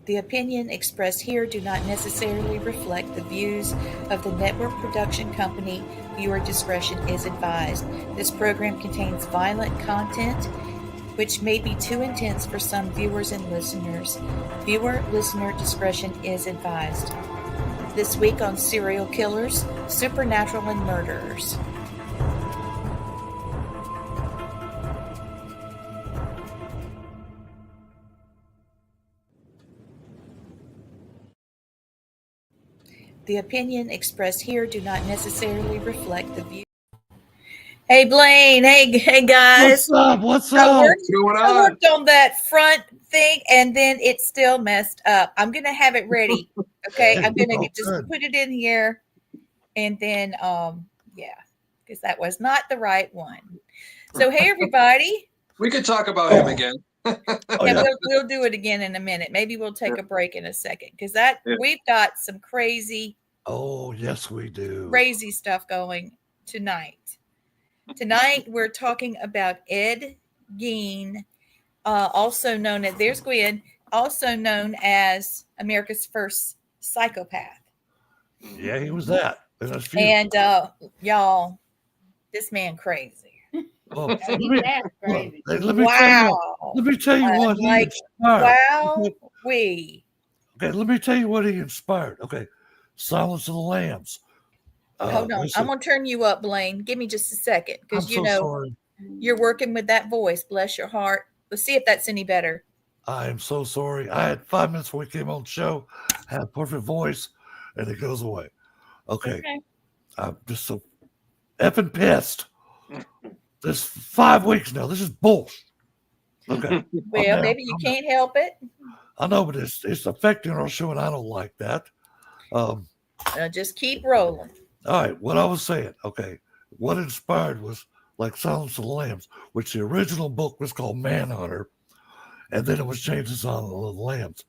The opinion expressed here do not necessarily reflect the views of the network production company. Viewer discretion is advised. This program contains violent content which may be too intense for some viewers and listeners. Listener discretion is advised. This week on Serial Killers, Supernatural and Murderers. The opinion expressed here do not necessarily reflect the view. Hey Blaine, hey guys. What's up? What's I up? worked on that front thing and then it still messed up. I'm gonna have it ready. Okay. I'm gonna just put it in here and then yeah, because that was not the right one. So hey everybody. We could talk about him again. Yeah, we'll do it again in a minute. Maybe we'll take a break in a second because we've got some crazy. Oh yes, we do. Crazy stuff going tonight. Tonight we're talking about Ed Gein, also known as there's Gwen, also known as America's first psychopath. Yeah, he was that. And y'all, this man crazy. Oh, let me tell you what he inspired. Wow, Okay, let me tell you what he inspired. Okay, Silence of the Lambs. Hold on, I'm gonna turn you up, Blaine. Give me just a second, because sorry. You're working with that voice. Bless your heart. Let's see if that's any better. I am so sorry. I had 5 minutes when we came on the show. I had a perfect voice, and it goes away. Okay. I'm just so effing pissed. This 5 weeks now. This is bullshit. Okay. Well, maybe you can't help it. I know, but it's affecting our show, and I don't like that. Just keep rolling. All right. What I was saying. Okay. What inspired was like Silence of the Lambs, which the original book was called Manhunter, and then it was changed to Silence of the Lambs.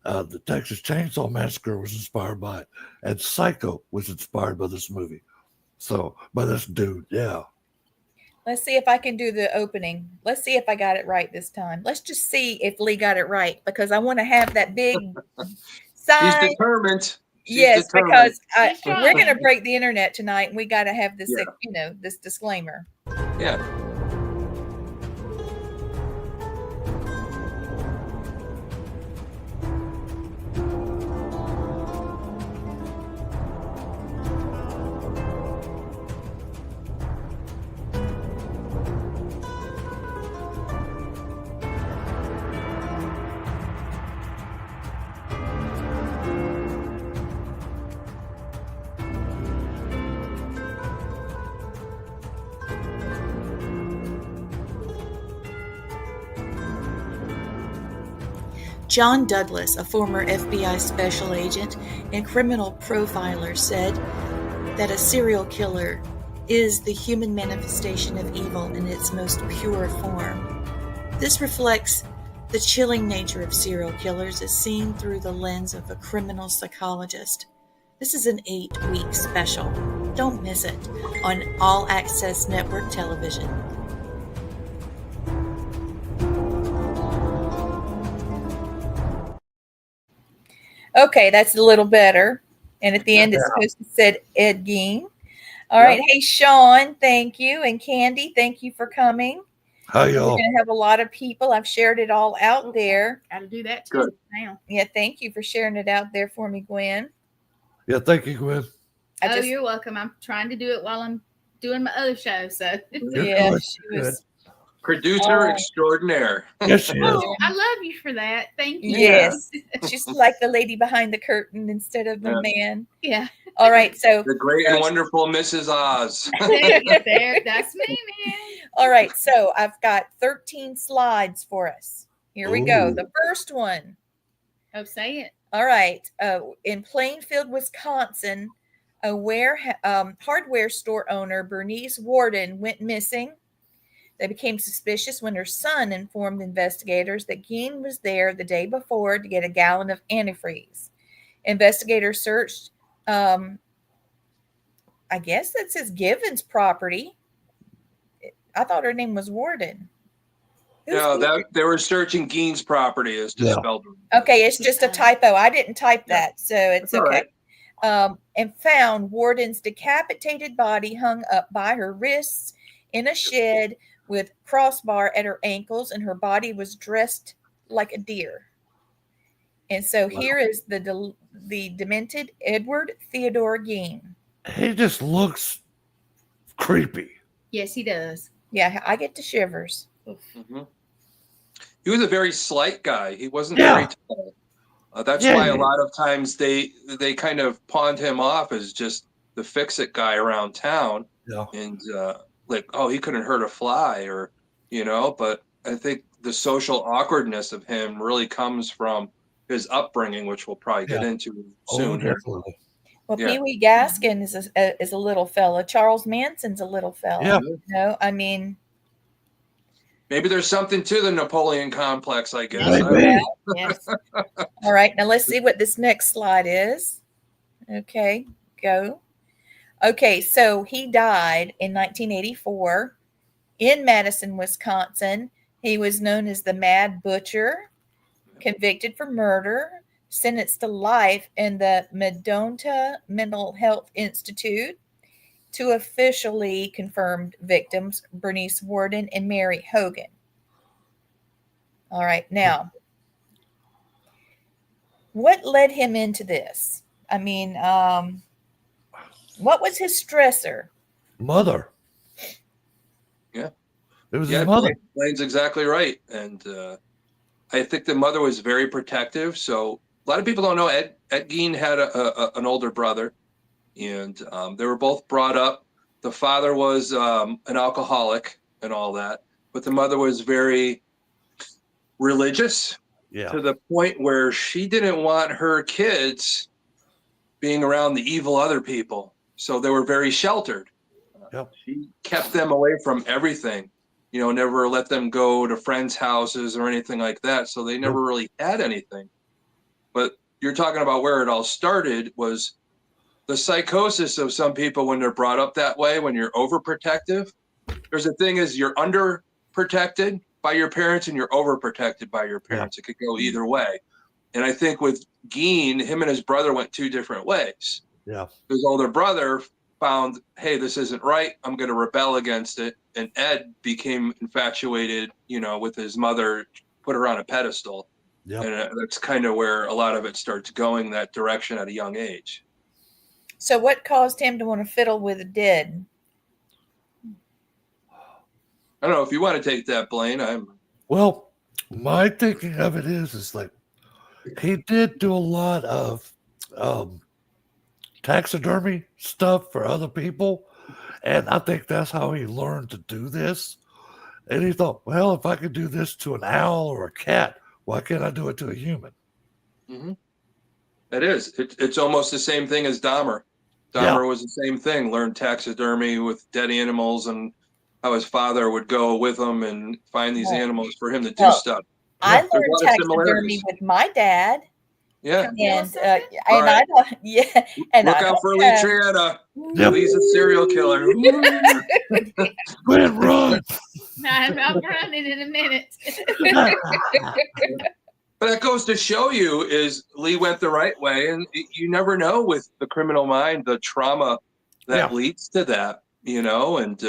The Texas Chainsaw Massacre was inspired by it, and Psycho was inspired by this movie. So, by this dude, yeah. Let's see if I can do the opening. Let's see if I got it right this time. Let's just see if Lee got it right, because I want to have that big sign. He's determined. Yes, because we're going to break the internet tonight, and we got to have this, this disclaimer. Yeah. John Douglas, a former FBI special agent and criminal profiler, said that a serial killer is the human manifestation of evil in its most pure form. This reflects the chilling nature of serial killers as seen through the lens of a criminal psychologist. This is an 8-week special. Don't miss it on All Access Network Television. Okay, that's a little better. And at the end, it's supposed to say Ed Gein. All right. Hey, Sean, thank you. And Candy, thank you for coming. Hi, y'all. We're going to have a lot of people. I've shared it all out there. Got to do that too now. Yeah, thank you for sharing it out there for me, Gwen. Yeah, thank you, Gwen. You're welcome. I'm trying to do it while I'm doing my other show. So yeah, she was producer extraordinaire. Yes, she is. I love you for that. Thank you. Yes, she's like the lady behind the curtain instead of the man. Yeah. All right, so the great and wonderful Mrs. Oz. There, that's me, man. All right, so I've got 13 slides for us. Here we go. The first one. Oh, say it. All right. In Plainfield, Wisconsin, a hardware store owner, Bernice Warden, went missing. They became suspicious when her son informed investigators that Gein was there the day before to get a gallon of antifreeze. Investigators searched, I guess that says Givens property. I thought her name was Warden. No, that they were searching Gein's property as dispelled. Okay, it's just a typo. I didn't type that, so it's That's all okay. And found Warden's decapitated body hung up by her wrists in a shed with crossbar at her ankles, and her body was dressed like a deer. And so here is the demented Edward Theodore Gein. He just looks creepy. Yes, he does. Yeah, I get the shivers. Mm-hmm. He was a very slight guy. He wasn't very tall. That's why a lot of times they kind of pawned him off as just the fix-it guy around town. Yeah. And like, oh, he couldn't hurt a fly, or But I think the social awkwardness of him really comes from his upbringing, which we'll probably get into soon. Definitely. Well, Pee Wee Gaskin is a little fella. Charles Manson's a little fella. Yeah. I mean, maybe there's something to the Napoleon complex, I guess. Yes. All right, now let's see what this next slide is. Okay, go. Okay, so he died in 1984 in Madison, Wisconsin. He was known as the Mad Butcher, convicted for murder, sentenced to life in the Medonta Mental Health Institute. Two officially confirmed victims, Bernice Worden and Mary Hogan. All right, now, what led him into this? I mean, what was his stressor? Mother. Yeah. It was his mother. Blaine's exactly right. And I think the mother was very protective. So a lot of people don't know Ed Gein had an older brother, and they were both brought up. The father was an alcoholic and all that, but the mother was very religious to the point where she didn't want her kids being around the evil other people. So they were very sheltered. She kept them away from everything, never let them go to friends' houses or anything like that. So they never really had anything. But you're talking about where it all started was the psychosis of some people when they're brought up that way, when you're overprotective. There's a thing is you're underprotected by your parents and you're overprotected by your parents. It could go either way. And I think with Gein, him and his brother went two different ways. Yeah. His older brother found, hey, this isn't right. I'm going to rebel against it. And Ed became infatuated, with his mother, put her on a pedestal. Yep. And that's kind of where a lot of it starts going that direction at a young age. So what caused him to want to fiddle with the dead? I don't know if you want to take that, Blaine. Well, my thinking of it is like he did do a lot of taxidermy stuff for other people, and I think that's how he learned to do this. And he thought, well, if I could do this to an owl or a cat, why can't I do it to a human? Mm-hmm. It is. It's almost the same thing as Dahmer. Dahmer was the same thing. Learned taxidermy with dead animals, and how his father would go with him and find these animals for him to do stuff. I learned taxidermy with my dad. Yeah. And I don't. Yeah. And look out for Lee Triana. Lee's a serial killer. Run. I'm running in a minute. But that goes to show you is Lee went the right way, and you never know with the criminal mind the trauma that leads to that, and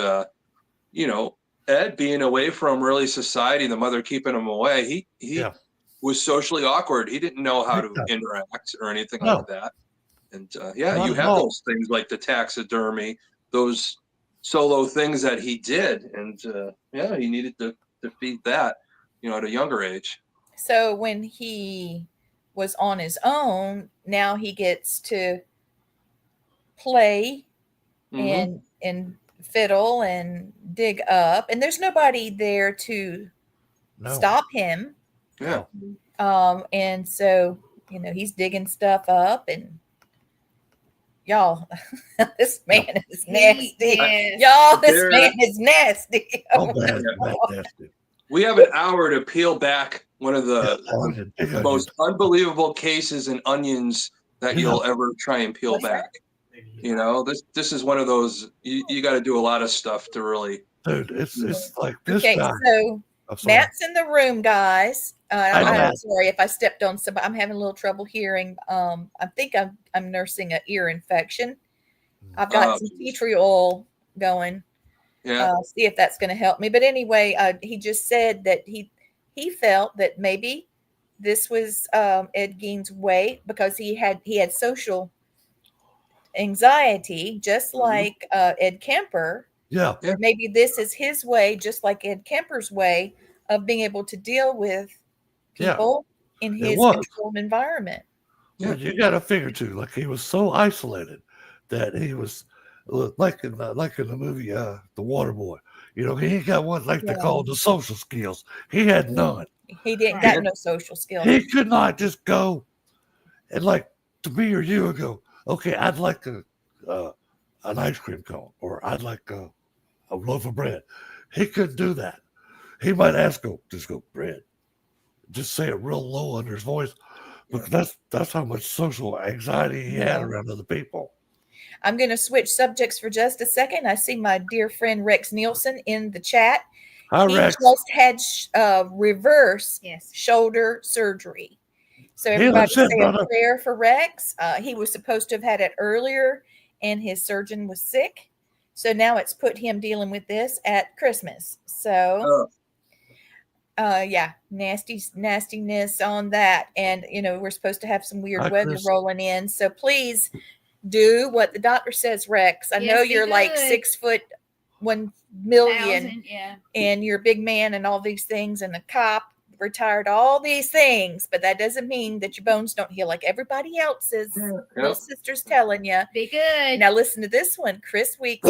Ed being away from really society, the mother keeping him away, he was socially awkward. He didn't know how to interact or anything like that. And you have those things like the taxidermy, those solo things that he did, and he needed to feed that, at a younger age. So when he was on his own, now he gets to play and fiddle and dig up, and there's nobody there to stop him. Yeah. And so, he's digging stuff up, and y'all, this man is nasty. Y'all, this man is nasty. Oh, man, nasty. We have an hour to peel back one of the most unbelievable cases in Onions that you'll ever try and peel back. This is one of those, you got to do a lot of stuff to really. Dude, it's like this guy. So I'm sorry. Matt's in the room, guys. Hi, I'm Matt. sorry if I stepped on somebody. I'm having a little trouble hearing. I think I'm nursing an ear infection. I've got some tea tree oil going. Yeah. See if that's going to help me. But anyway, he just said that he felt that maybe this was Ed Gein's way because he had social anxiety, just like Ed Kemper. Yeah. Maybe this is his way, just like Ed Kemper's way of being able to deal with people in his controlled environment. Yeah. Well, you got to figure too, like he was so isolated that he was like in the movie The Water Boy. You know, he ain't got what they call the social skills. He had none. He didn't got no social skills. He could not just go and like to me or you would go, okay, I'd like an ice cream cone, or I'd like a loaf of bread. He couldn't do that. He might just go bread. Just say it real low under his voice, because that's how much social anxiety he had around other people. I'm going to switch subjects for just a second. I see my dear friend Rex Nielsen in the chat. Hi, Rex. Just had reverse shoulder surgery. So everybody say a prayer for Rex. He was supposed to have had it earlier, and his surgeon was sick. So now it's put him dealing with this at Christmas. So, nastiness on that. And, we're supposed to have some weird weather rolling in. So please do what the doctor says, Rex. I know you're like 6'1" million, and you're a big man and all these things, and a cop, retired, all these things, but that doesn't mean that your bones don't heal like everybody else's. Little sister's telling you. Be good. Now listen to this one. Chris Weeks,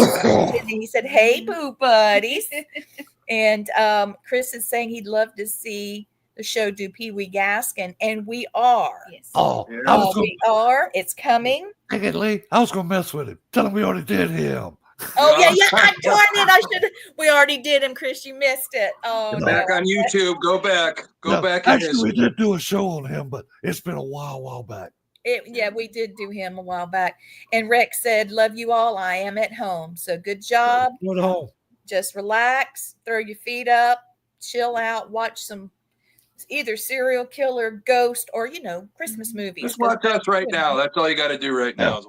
he said, "Hey, boo buddies," and Chris is saying he'd love to see the show do Pee Wee Gaskin, and we are. Yes. We are. It's coming. Dang it, Lee. I was gonna mess with him. Tell him we already did him. Oh yeah. Darn it! We already did him, Chris. You missed it. Oh, back on YouTube. Go back. Go back. Actually, we did do a show on him, but it's been a while back. We did do him a while back. And Rex said, "Love you all. I am at home. So good job. Good home. Just relax, throw your feet up, chill out, watch some either serial killer, ghost, or Christmas movies. Just watch us right now. That's all you got to do right now.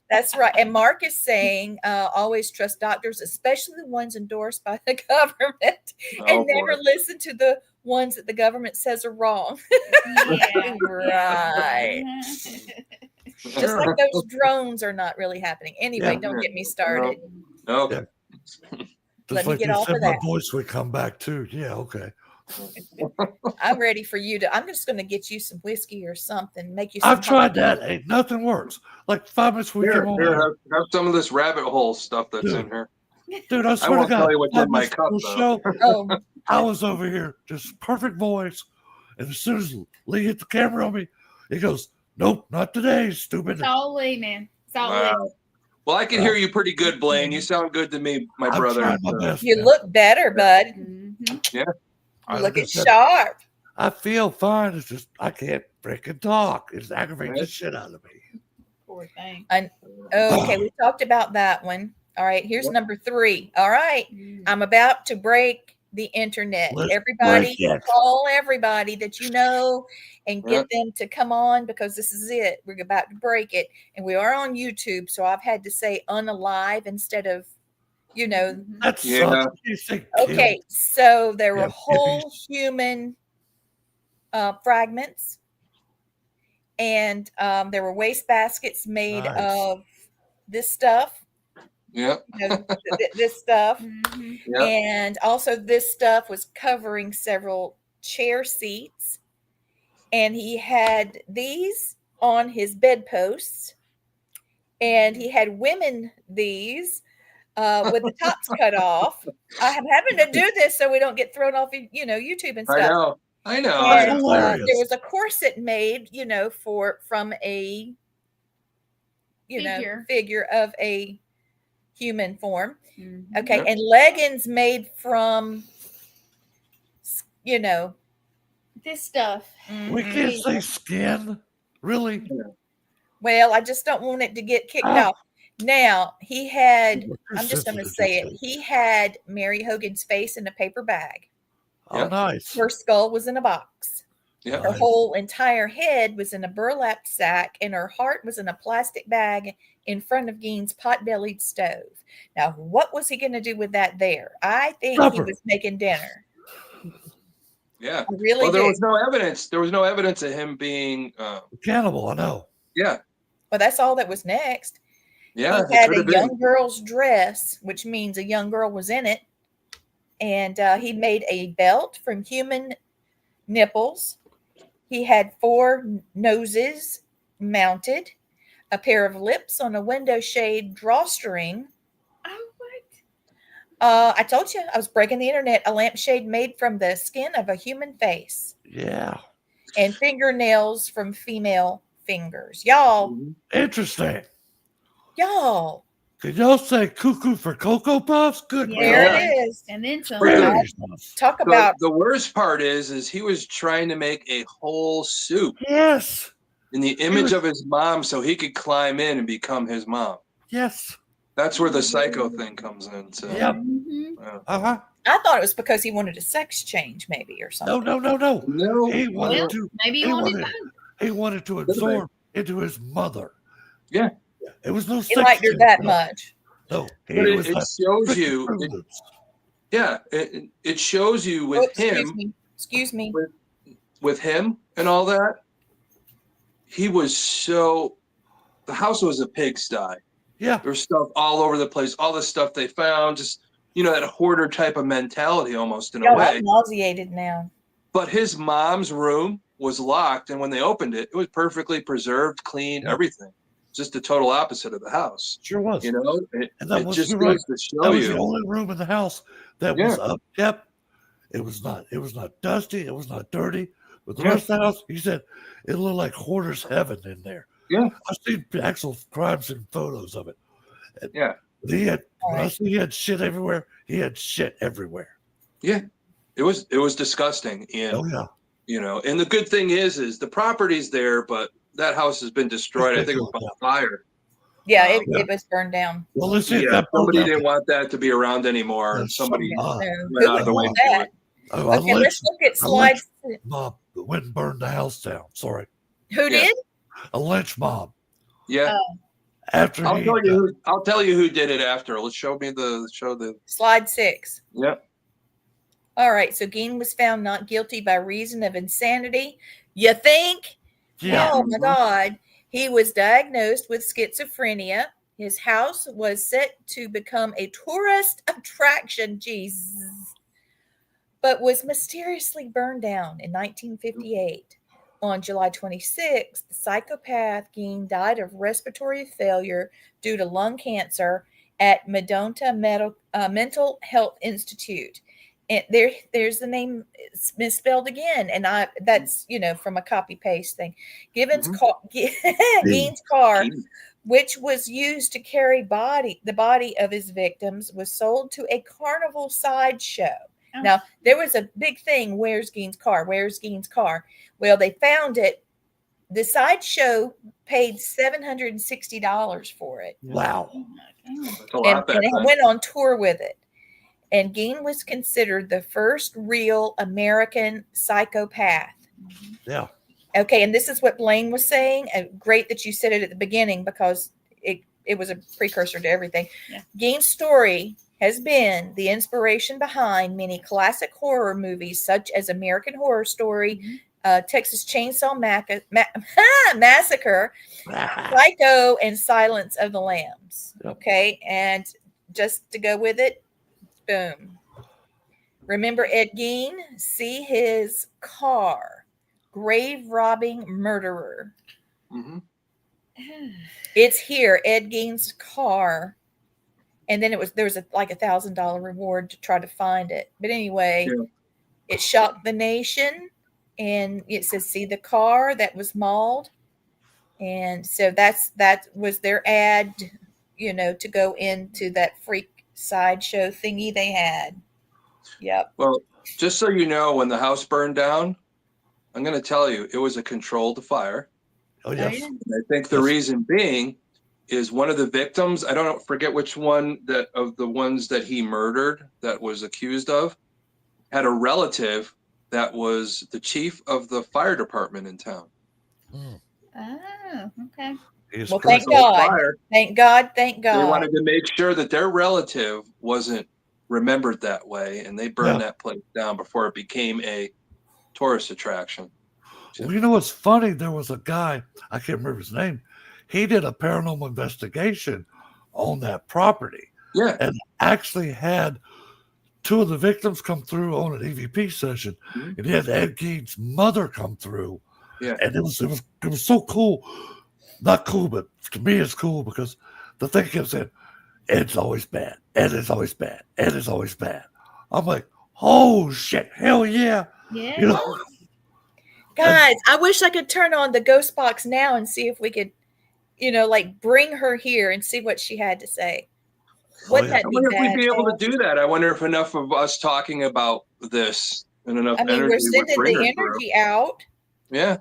That's right. And Mark is saying, always trust doctors, especially the ones endorsed by the government, and never listen to the ones that the government says are wrong. Right. Just like those drones are not really happening. Anyway, don't get me started. Okay. Let me get off of that. My voice would come back too. Yeah. Okay. I'm ready for you I'm just going to get you some whiskey or something. Make you. I've tried that. Ain't nothing works. Like 5 minutes we come on. Have some of this rabbit hole stuff that's in here. Dude, I swear to God, tell you what's in my cup. I was over here, just perfect voice, and as soon as Lee hit the camera on me, he goes, "Nope, not today, stupid." It's all Lee, man. It's all Lee. Well, I can hear you pretty good, Blaine. You sound good to me, my brother. My best, you look better, bud. Mm-hmm. Yeah. You looking sharp. I feel fine. It's just I can't freaking talk. It's aggravating the shit out of me. Poor thing. Okay, we talked about that one. All right, here's number 3. All right, I'm about to break the internet. Everybody, call everybody that you know and get them to come on, because this is it. We're about to break it, and we are on YouTube, so I've had to say unalive instead of, That's okay. So there were whole human fragments, and there were waste baskets made of this stuff. Yep. This stuff. Yep. And also this stuff was covering several chair seats. And he had these on his bedposts. And he had women these with the tops cut off. I'm having to do this so we don't get thrown off, YouTube and stuff. I know. And, there was a corset made, from a, figure of a human form. Okay. Yep. And leggings made from, this stuff. We can't say skin. Really? Well, I just don't want it to get kicked off. Now, he had, I'm just going to say it. He had Mary Hogan's face in a paper bag. Oh, nice. Her skull was in a box. Yeah. Her whole entire head was in a burlap sack, and her heart was in a plastic bag in front of Gein's pot-bellied stove. Now, what was he going to do with that there? I think he Supper. was making dinner. Yeah. I really Well, there do. was no evidence. There was no evidence of him being. Cannibal, I know. Yeah. Well, that's all that was next. Yeah. He It had could a have been. young girl's dress, which means a young girl was in it. And he made a belt from human nipples. He had 4 noses mounted, a pair of lips on a window shade drawstring. Oh, what? I told you I was breaking the internet. A lampshade made from the skin of a human face, Yeah. and fingernails from female fingers. Y'all, Mhm. Interesting. y'all, Did y'all say cuckoo for Cocoa Puffs? Good Yeah. there God. it is. And then some. But Very nice. Talk about The worst part is he was trying to make a whole soup Yes. in the image of his mom so he could climb in and become his mom. Yes. That's where the psycho thing comes in. So. Yep. Mhm. Uh-huh. I thought it was because he wanted a sex change, maybe, or something. No. No. He wanted Well, to. maybe He he wanted wanted, both. he wanted to absorb into his mother. Yeah. It was no He sex liked her change, that no. much. No, But he was it like shows Ricky you. Fruit Loops. It shows you with Oh, excuse him. me. Excuse me. With him and all that, he was so. The house was a pigsty. Yeah. There's stuff all over the place. All the stuff they found, just that hoarder type of mentality, almost in a Y'all, way. I'm nauseated now. But his mom's room was locked, and when they opened it, it was perfectly preserved, clean, Yeah. everything. Just the total opposite of the house. Sure was. It And that was, just you're goes right. to show That was you. the only room in the house that Yeah. was upkept. It was not dusty. It was not dirty. But the Yeah. rest of the house, he said, it looked like hoarder's heaven in there. Yeah. I've seen actual crimes and photos of it. And Yeah. when I see he had shit everywhere, he had shit everywhere. Yeah. It was disgusting. And Oh yeah. and the good thing is the property's there, but that house has been destroyed. I think it was by fire. Yeah, Yeah. it was burned down. Well, let's see if Yeah, that burned somebody down. didn't want that to be around anymore, and That's somebody No, went who out of the would way want to do that? it. Oh, Okay, let's look at slide. mob went and burned the house down. Sorry, Who Yeah. did? a lynch mob. Yeah, After I'll he, tell you who did it after. Let's show the. Slide 6. Yeah. All right, so Gein was found not guilty by reason of insanity. You think? yeah, Oh my God. He was diagnosed with schizophrenia. His house was set to become a tourist attraction, Jesus, but was mysteriously burned down in 1958. On July 26th, the psychopath Gein died of respiratory failure due to lung cancer at Medonta Mental Health Institute. And there's the name misspelled again, and that's from a copy paste thing. Gein's car, which was used to carry the body of his victims, was sold to a carnival sideshow. Oh. Now, there was a big thing. Where's Gein's car? Where's Gein's car? Well, they found it. The sideshow paid $760 for it. wow. Oh my God. That's a lot back And then. went on tour with it. And Gein was considered the first real American psychopath. Yeah, Okay, and this is what Blaine was saying. Great that you said it at the beginning, because it was a precursor to everything. Yeah. Gein's story has been the inspiration behind many classic horror movies, such as American Horror Story, Texas Chainsaw Massacre, Psycho, and Silence of the Lambs. Yep. Okay, and just to go with it, boom. Remember Ed Gein? See his car. Grave robbing murderer. Mhm. It's here, Ed Gein's car. And then there was like $1,000 reward to try to find it. But anyway, It shocked the nation. And it says, see the car that was mauled. And so that was their ad, to go into that freak sideshow thingy they had. Yep. Well, just so you know, when the house burned down, I'm going to tell you, it was a controlled fire. oh yes, yeah. And I think the reason being is one of the victims, I don't forget which one of the ones that he murdered that was accused of, had a relative that was the chief of the fire department in town. Oh, okay. He's Well, correct. thank God. Fire, Thank God. Thank they God. wanted to make sure that their relative wasn't remembered that way, and they burned that place down before it became a tourist attraction. Well, you know what's funny? There was a guy, I can't remember his name. He did a paranormal investigation on that property. Yeah. And actually had 2 of the victims come through on an EVP session. Mm-hmm. And he had Ed Gein's mother come through. Yeah. And it was so cool. Not cool, but to me it's cool because the thing kept saying, Ed's always bad. Ed is always bad. Ed is always bad. I'm like, oh shit, hell yeah. Yeah. You know? Guys, I wish I could turn on the ghost box now and see if we could, like bring her here and see what she had to say. Wouldn't that I be wonder if we'd bad? be able to do that. I wonder if enough of us talking about this and enough I mean, energy we're would sending bring the her through. energy out. Yeah.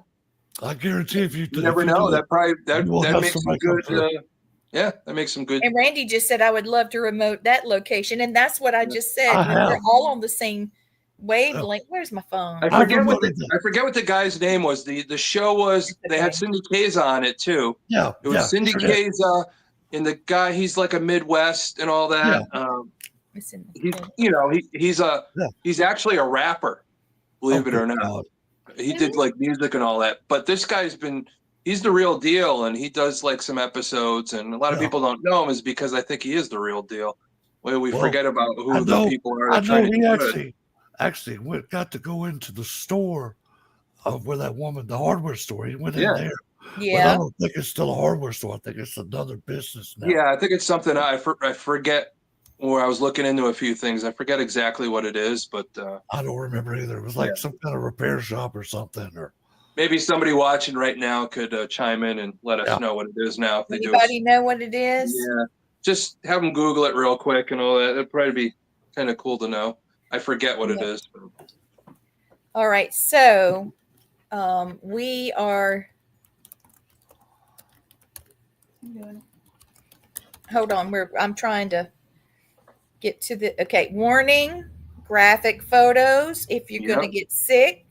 I guarantee if you never know. That probably that makes some somebody good. come through. Yeah, that makes some good. And Randy just said, I would love to remote that location. And that's what I just said. We're all on the same wavelength. Where's my phone? I forget what the guy's name was. The show was, they had Cindy Kayza on it too. Yeah. It was Cindy Kayza, and the guy, he's like a Midwest and all that. He's actually a rapper, believe it or not. God. He did like music and all that. But this guy's he's the real deal, and he does like some episodes, and a lot of people don't know him is because I think he is the real deal. We forget about who the people are. I know he actually got to go into the store of where that woman, the hardware store, he went in there. Yeah. But I don't think it's still a hardware store. I think it's another business now. Yeah, I think it's something I forget. Where I was looking into a few things. I forget exactly what it is, but I don't remember either. It was like some kind of repair shop or something, or maybe somebody watching right now could chime in and let us know what it is now. If Anybody know what it is? Yeah, just have them Google it real quick and all that. It'd probably be kind of cool to know. I forget what it is. All right, so we are. Hold on, I'm trying to get to the warning, graphic photos. If you're going to get sick,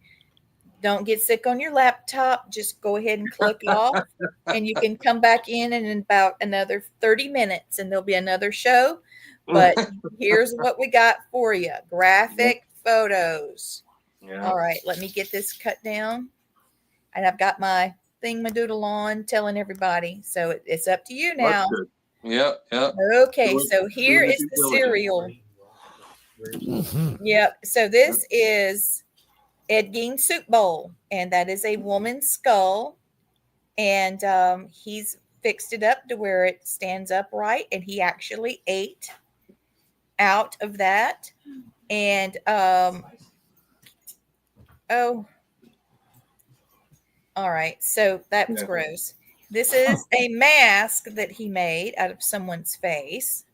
don't get sick on your laptop. Just go ahead and click off, and you can come back in about another 30 minutes, and there'll be another show. But here's what we got for you: graphic photos. Yeah. All right, let me get this cut down, and I've got my thingamadoodle on, telling everybody. So it's up to you now. Yep. Okay, so here is the cereal. Yep. So this is Ed Gein soup bowl, and that is a woman's skull, and he's fixed it up to where it stands upright, and he actually ate out of that, and all right. So that was gross. This is a mask that he made out of someone's face.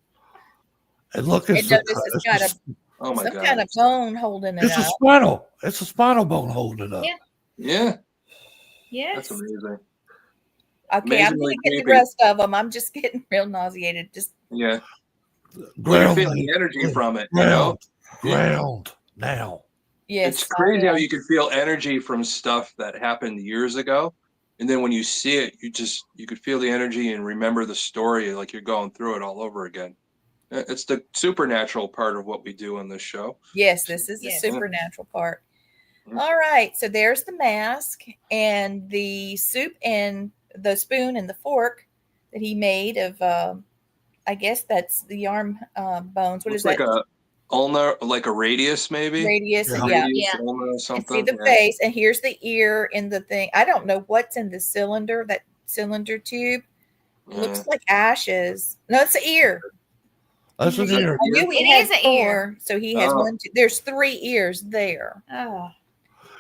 And look, it's got some kind of bone holding it up. It's a spinal bone holding it up. Yeah. Yes. That's amazing. Okay, I'm going to get the rest of them. I'm just getting real nauseated. You're feeling the energy from it. Ground now. Yes. It's crazy how you can feel energy from stuff that happened years ago. And then when you see it, you could feel the energy and remember the story like you're going through it all over again. It's the supernatural part of what we do on this show. Yes, this is the supernatural part. All right. So there's the mask and the soup and the spoon and the fork that he made of, I guess that's the arm bones. What is that? Ulnar, like a radius, maybe? Radius, ulnar, something. And see the face, and here's the ear in the thing. I don't know what's in the cylinder, that cylinder tube. It looks like ashes. No, it's an ear. That's an ear. I knew he had 4, so he has 1, 2. There's 3 ears there. Oh.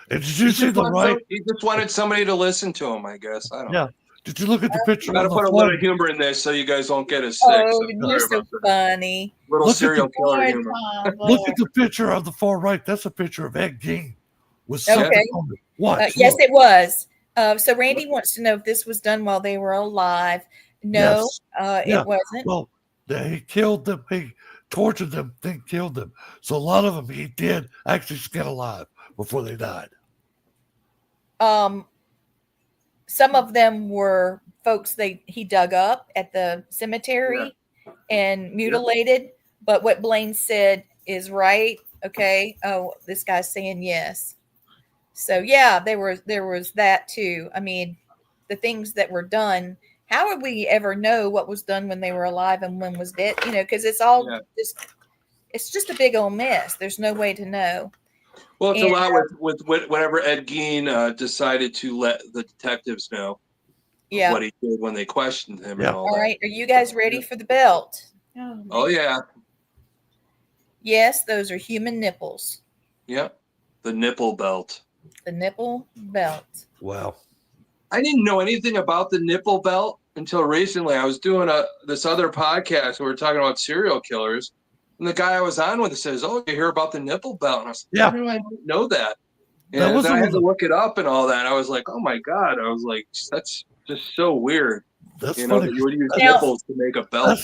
And did you see the right? He just wanted somebody to listen to him, I guess. I don't know. Did you look at the picture? Got to put a little humor in this so you guys don't get as sick. Oh, you're so funny. Little serial killer humor. Look at the picture on the far right. That's a picture of Ed Gein with something on it. Watch. Yes, it was. So Randy wants to know if this was done while they were alive. No, it wasn't. Well, he killed them. He tortured them, then killed them. So a lot of them he did actually skin alive before they died. Some of them were folks he dug up at the cemetery and mutilated. But what Blaine said is right. Okay. Oh, this guy's saying yes. So yeah, there was that too. I mean, the things that were done. How would we ever know what was done when they were alive and when was dead? You know, because it's all it's just a big old mess. There's no way to know. Well, it's a lot with whenever Ed Gein decided to let the detectives know what he did when they questioned him and all that. All right, are you guys ready for the belt? Oh yeah. Yes, those are human nipples. Yep. The nipple belt. The nipple belt. Wow. I didn't know anything about the nipple belt until recently. I was doing this other podcast where we were talking about serial killers, and the guy I was on with says, "Oh, you hear about the nipple belt?" And I was like, "How do I know that?" And then I had to look it up and all that. I was like, "Oh my god!" I was like, "That's just so weird." That's you funny. That you would use nipples to make a belt.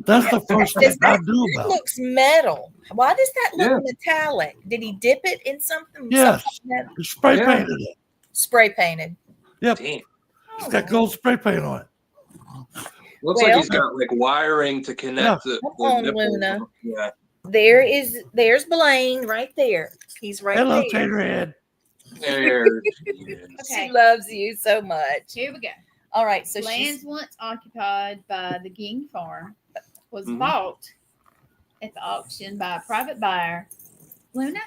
That's the first thing I knew about. It looks metal. Why does that look metallic? Did he dip it in something? Yes. Something Spray painted it. Spray painted. Yep. Damn. It's got gold spray paint on it. Looks like he's got like wiring to connect the nipple. Luna. Yeah. There's Blaine right there. He's right Hello, there. Taterhead. There She loves you so much. Here we go. All right, so lands once occupied by the Gein farm was bought at the auction by a private buyer. Luna?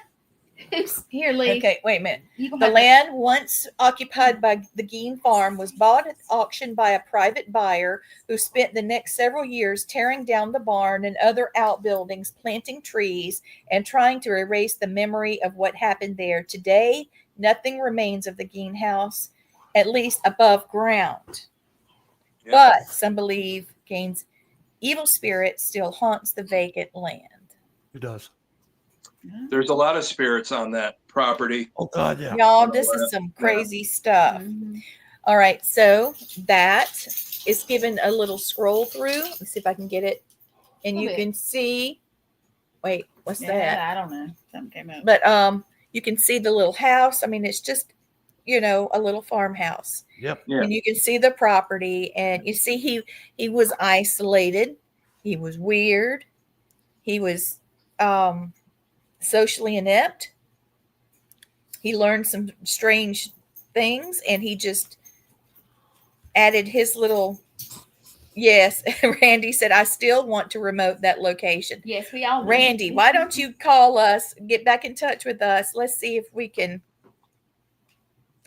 Here, Lee. Okay, wait a minute. The land once occupied by the Gein farm was bought at auction by a private buyer who spent the next several years tearing down the barn and other outbuildings, planting trees, and trying to erase the memory of what happened there. Today, nothing remains of the Gein house, at least above ground. Yeah. But some believe Gein's evil spirit still haunts the vacant land. He does. There's a lot of spirits on that property. Oh God, yeah. Y'all, this is some crazy stuff. Mm-hmm. All right, so that is given a little scroll through. Let's see if I can get it. And you can see, wait, what's that? I don't know. Something came up. But you can see the little house. I mean, it's just, a little farmhouse. Yep. Yeah. And you can see the property, and you see he was isolated. He was weird. He was socially inept. He learned some strange things, and he just added his little. Yes, Randy said, I still want to remote that location. Yes, we all. Randy, why don't you call us, get back in touch with us? Let's see if we can,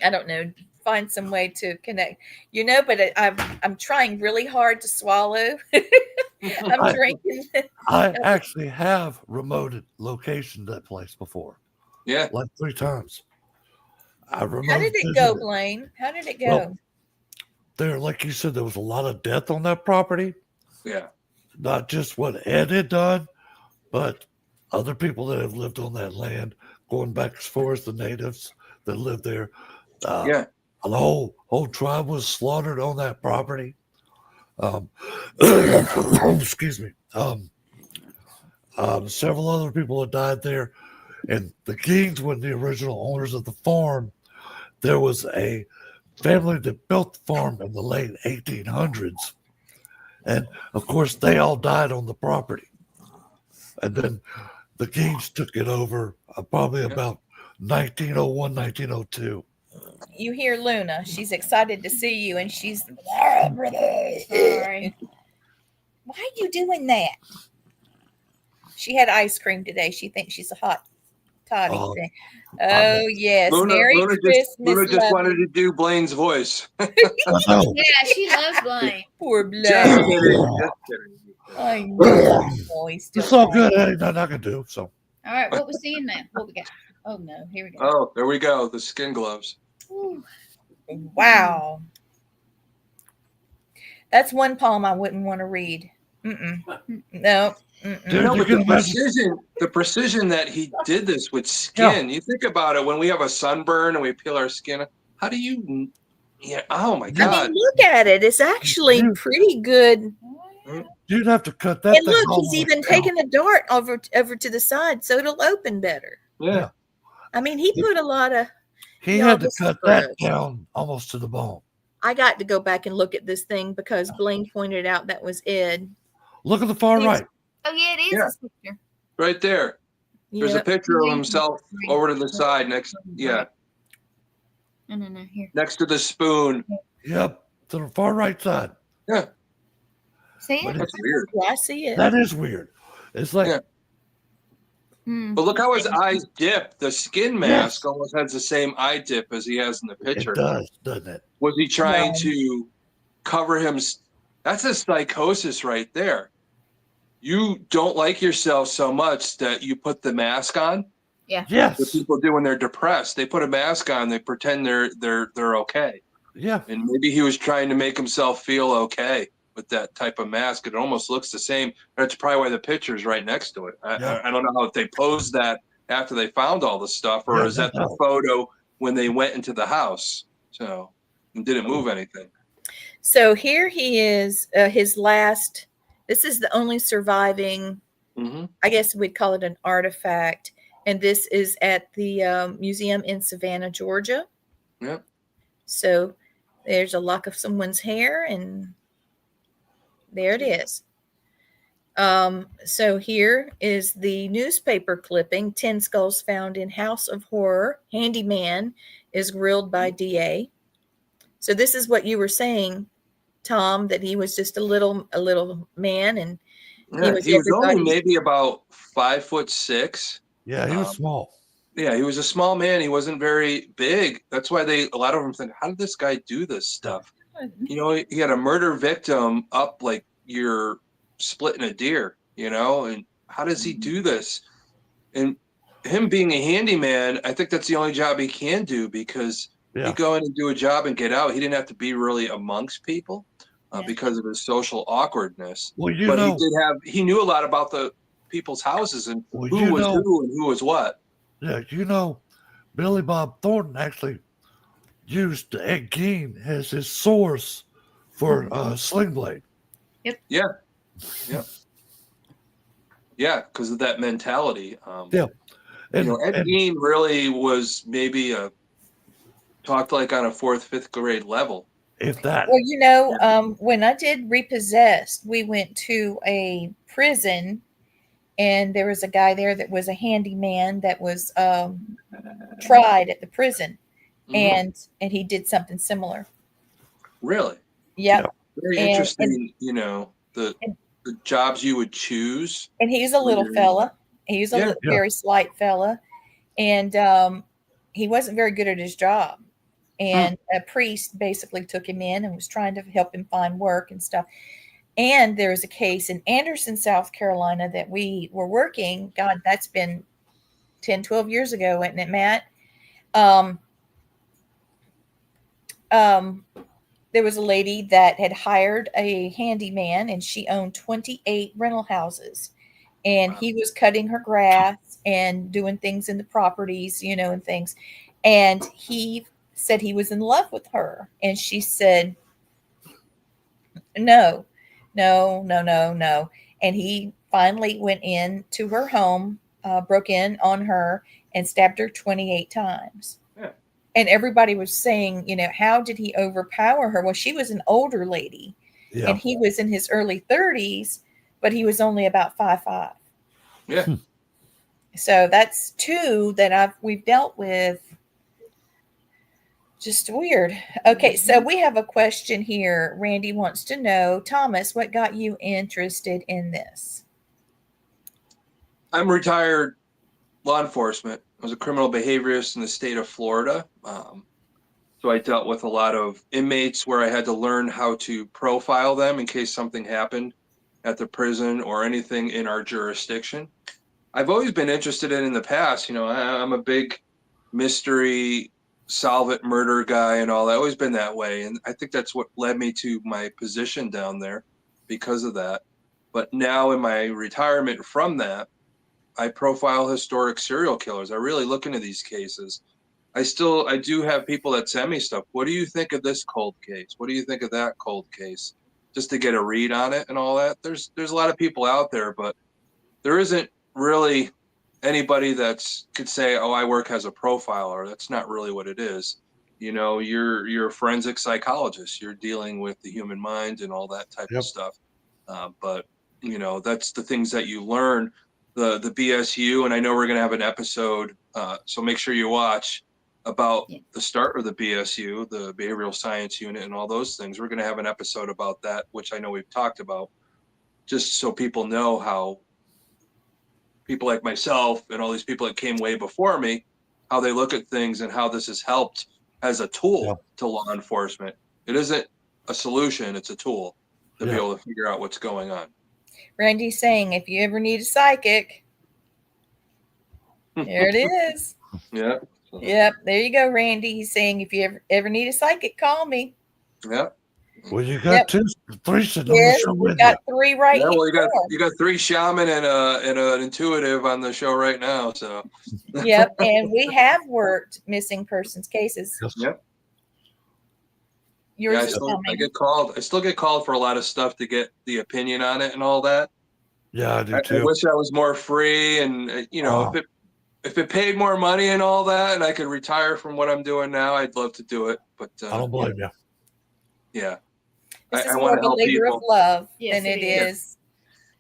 I don't know, find some way to connect. But I'm trying really hard to swallow. I'm drinking. I actually have remoted location that place before. Yeah. Like 3 times. How did it go, Blaine? How did it go? Well, there, like you said, there was a lot of death on that property. Yeah. Not just what Ed had done, but other people that have lived on that land, going back as far as the natives that lived there. The whole tribe was slaughtered on that property. Excuse me. Several other people have died there, and the Geins were the original owners of the farm. There was a family that built the farm in the late 1800s, and of course they all died on the property. And then the Geins took it over probably about 1901, 1902. You hear Luna. She's excited to see you, and she's sorry. Why are you doing that? She had ice cream today. She thinks she's a hot toddy. Oh, yes. Merry Christmas. Luna just wanted to do Blaine's voice. Yeah, she loves Blaine. Poor Blaine. Just kidding. I know. It's all good. Ain't nothing I can do. So. All right, what we seeing now? What we got? Oh, no. Here we go. Oh, there we go. The skin gloves. Ooh. Wow. That's one poem I wouldn't want to read. No. The precision that he did this with skin. You think about it, when we have a sunburn and we peel our skin, how do you oh my God. I mean, look at it. It's actually pretty good. You'd have to cut that And thing look, all he's the way even down. taken the dart over to the side so it'll open better. Yeah. I mean, he put a lot of. He Y'all, had to this is cut that gross. down almost to the bone. I got to go back and look at this thing because Blaine pointed out that was Ed. Look at the far Yes. right. Oh yeah, it is Yeah. his picture. Right there. There's a Yep. picture of himself over to the side next. Yeah. No, here. Next to the spoon. Yep, to the far right side. Yeah. See But it? That's weird. Yeah, I see it. that is weird. It's like, Yeah. But look how his eyes dip. The skin mask Yes. almost has the same eye dip as he has in the it picture. does, doesn't it? Was he trying Right. to cover him? That's a psychosis right there. You don't like yourself so much that you put the mask on. What Yes. people do when they're depressed, they put a mask on, they pretend they're okay. Yeah. And maybe he was trying to make himself feel okay with that type of mask. It almost looks the same. That's probably why the picture's right next to it. Yeah. I don't know if they posed that after they found all the stuff, or Yeah, is that the no. photo when they went into the house? So and didn't move anything. So here he is, his last. This is the only surviving, Mm-hmm. I guess we'd call it an artifact. And this is at the museum in Savannah, Georgia. Yep. So there's a lock of someone's hair, and there it is. So here is the newspaper clipping: 10 skulls found in House of Horror. Handyman is grilled by DA. So this is what you were saying, Tom, that he was just a little man, and Yeah, was he was only everybody's- maybe about 5'6". Yeah, he was small. Yeah, he was a small man. He wasn't very big. That's why a lot of them think, how did this guy do this stuff? You know, he had a murder victim up like you're splitting a deer, you know, and how does he do this? And him being a handyman, I think that's the only job he can do, because Yeah. he'd go in and do a job and get out. He didn't have to be really amongst people because of his social awkwardness. Well, you But know, he knew a lot about the people's houses and Well, who you was know- who and who was what. yeah, you know, Billy Bob Thornton actually used Ed Gein as his source for Sling Blade. Yeah, because of that mentality. Yeah. You know, Ed Gein really was maybe talked like on a 4th, 5th grade level. if that. Well, you know, when I did Repossessed, we went to a prison, and there was a guy there that was a handyman that was tried at the prison, Mhm. and he did something similar. Really Yep. very And- interesting. You know, the jobs you would choose. And he's a little fella. He's a Yeah. very slight fella, and he wasn't very good at his job. And a priest basically took him in and was trying to help him find work and stuff. And there was a case in Anderson, South Carolina that we were working. God, that's been 10, 12 years ago, wasn't it, Matt? There was a lady that had hired a handyman, and she owned 28 rental houses. And he was cutting her grass and doing things in the properties, you know, and things. And he said he was in love with her. And she said, no. And he finally went in to her home, broke in on her, and stabbed her 28 times. Yeah. And everybody was saying, you know, how did he overpower her? Well, she was an older lady, Yeah. and he was in his early 30s, but he was only about 5'5". Yeah. So that's two that we've dealt with. Just weird. Okay, so we have a question here. Randy wants to know, Thomas, what got you interested in this? I'm retired law enforcement. I was a criminal behaviorist in the state of Florida. So I dealt with a lot of inmates where I had to learn how to profile them in case something happened at the prison or anything in our jurisdiction. I've always been interested in the past. You know, I'm a big mystery, solve it, murder guy and all. I've always been that way. And I think that's what led me to my position down there because of that. But now in my retirement from that, I profile historic serial killers. I really look into these cases. I do have people that send me stuff. What do you think of this cold case? What do you think of that cold case? just to get a read on it and all that. There's a lot of people out there, but there isn't really anybody that's could say, oh, I work as a profiler. That's not really what it is. You know, you're a forensic psychologist. You're dealing with the human mind and all that type Yep. of stuff. But you know, that's the things that you learn. The BSU, and I know we're going to have an episode, so make sure you watch about the start of the BSU, the Behavioral Science Unit, and all those things. We're going to have an episode about that, which I know we've talked about, just so people know how people like myself and all these people that came way before me, how they look at things and how this has helped as a tool to law enforcement. It isn't a solution, it's a tool to be able to figure out what's going on. Randy's saying, if you ever need a psychic, there it is. Yeah. Yep, there you go, Randy. He's saying, if you ever need a psychic, call me. Yeah. Well, you got three sitting on the Yes, show we with got you. three right Yeah, here. well, you got three shaman and an intuitive on the show right now. So. Yep, and we have worked missing persons cases. Yes. Yep. Yours Yeah, is coming. I get called. I still get called for a lot of stuff to get the opinion on it and all that. Yeah, I do I too. wish I was more free, and you know, if it paid more money and all that, and I could retire from what I'm doing now, I'd love to do it. But I don't blame you. Yeah, This is I more want of to a help labor people. of love Yes, than it it is.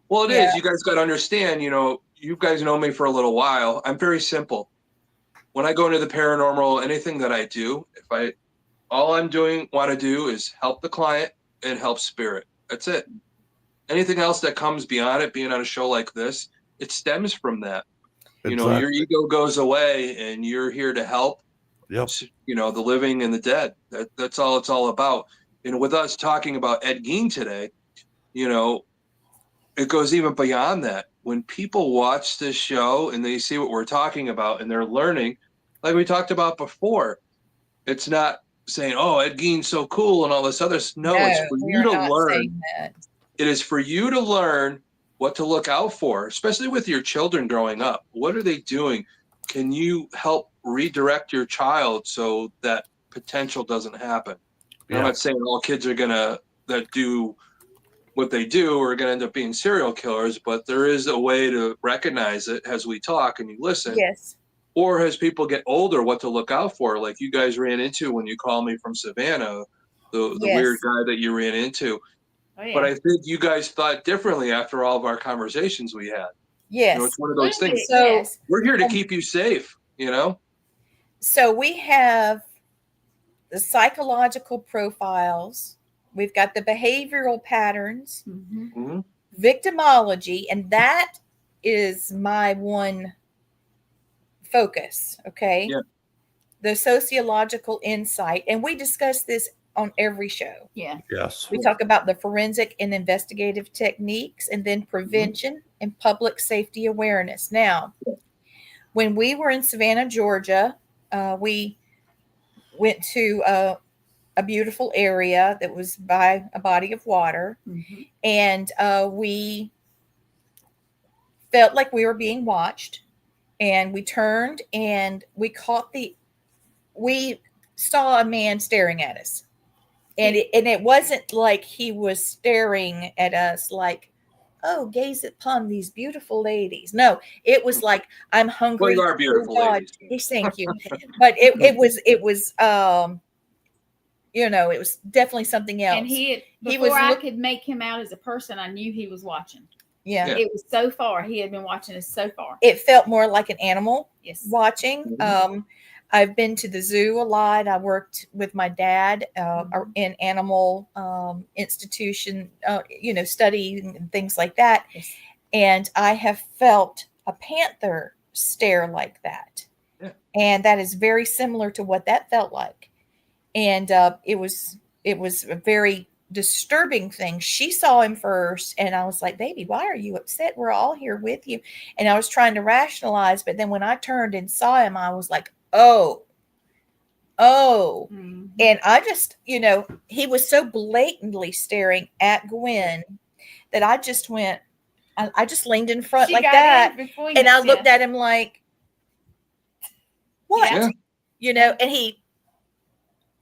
Well, it is. You guys got to understand. You know, you guys know me for a little while. I'm very simple. When I go into the paranormal, anything that I do, all I'm doing, want to do is help the client and help spirit. That's it. Anything else that comes beyond it, being on a show like this, it stems from that. You know, your ego goes away and you're here to help, Yep. you know, the living and the dead. That's all it's all about. And with us talking about Ed Gein today, you know, it goes even beyond that. When people watch this show and they see what we're talking about and they're learning, like we talked about before, it's not saying, oh, Ed Gein's so cool and all this other stuff. No, it's for you to learn. It is for you to learn what to look out for, especially with your children growing up. What are they doing? Can you help redirect your child so that potential doesn't happen? I'm not saying all kids are that do what they do are going to end up being serial killers, but there is a way to recognize it as we talk and you listen. Yes. Or as people get older, what to look out for, like you guys ran into when you called me from Savannah, the weird guy that you ran into. Oh, yeah. But I think you guys thought differently after all of our conversations we had. Yes. You know, it's one of those things. So we're here to keep you safe, you know? So we have the psychological profiles. We've got the behavioral patterns, victimology, and that is my one focus. Okay. Yeah. The sociological insight. And we discuss this on every show. Yeah. Yes. We talk about the forensic and investigative techniques and then prevention and public safety awareness. Now, when we were in Savannah, Georgia, we went to a beautiful area that was by a body of water. And we felt like we were being watched. And we turned and we saw a man staring at us. And it wasn't like he was staring at us like, oh, gaze upon these beautiful ladies. No, it was like, I'm hungry. Well, you are beautiful ladies. Thank you. But it was you know, it was definitely something else. And before I could make him out as a person, I knew he was watching. Yeah. It was so far. He had been watching us so far. It felt more like an animal watching. Mm-hmm. I've been to the zoo a lot. I worked with my dad in animal institution, you know, studying and things like that. Yes. And I have felt a panther stare like that. Yeah. And that is very similar to what that felt like. And it was a very disturbing thing. She saw him first and I was like, baby, why are you upset? We're all here with you. And I was trying to rationalize, but then when I turned and saw him, I was like, oh. And I just, you know, he was so blatantly staring at Gwen that I just went, I just leaned in front like that. And I looked at him like, what? Yeah. You know, and he,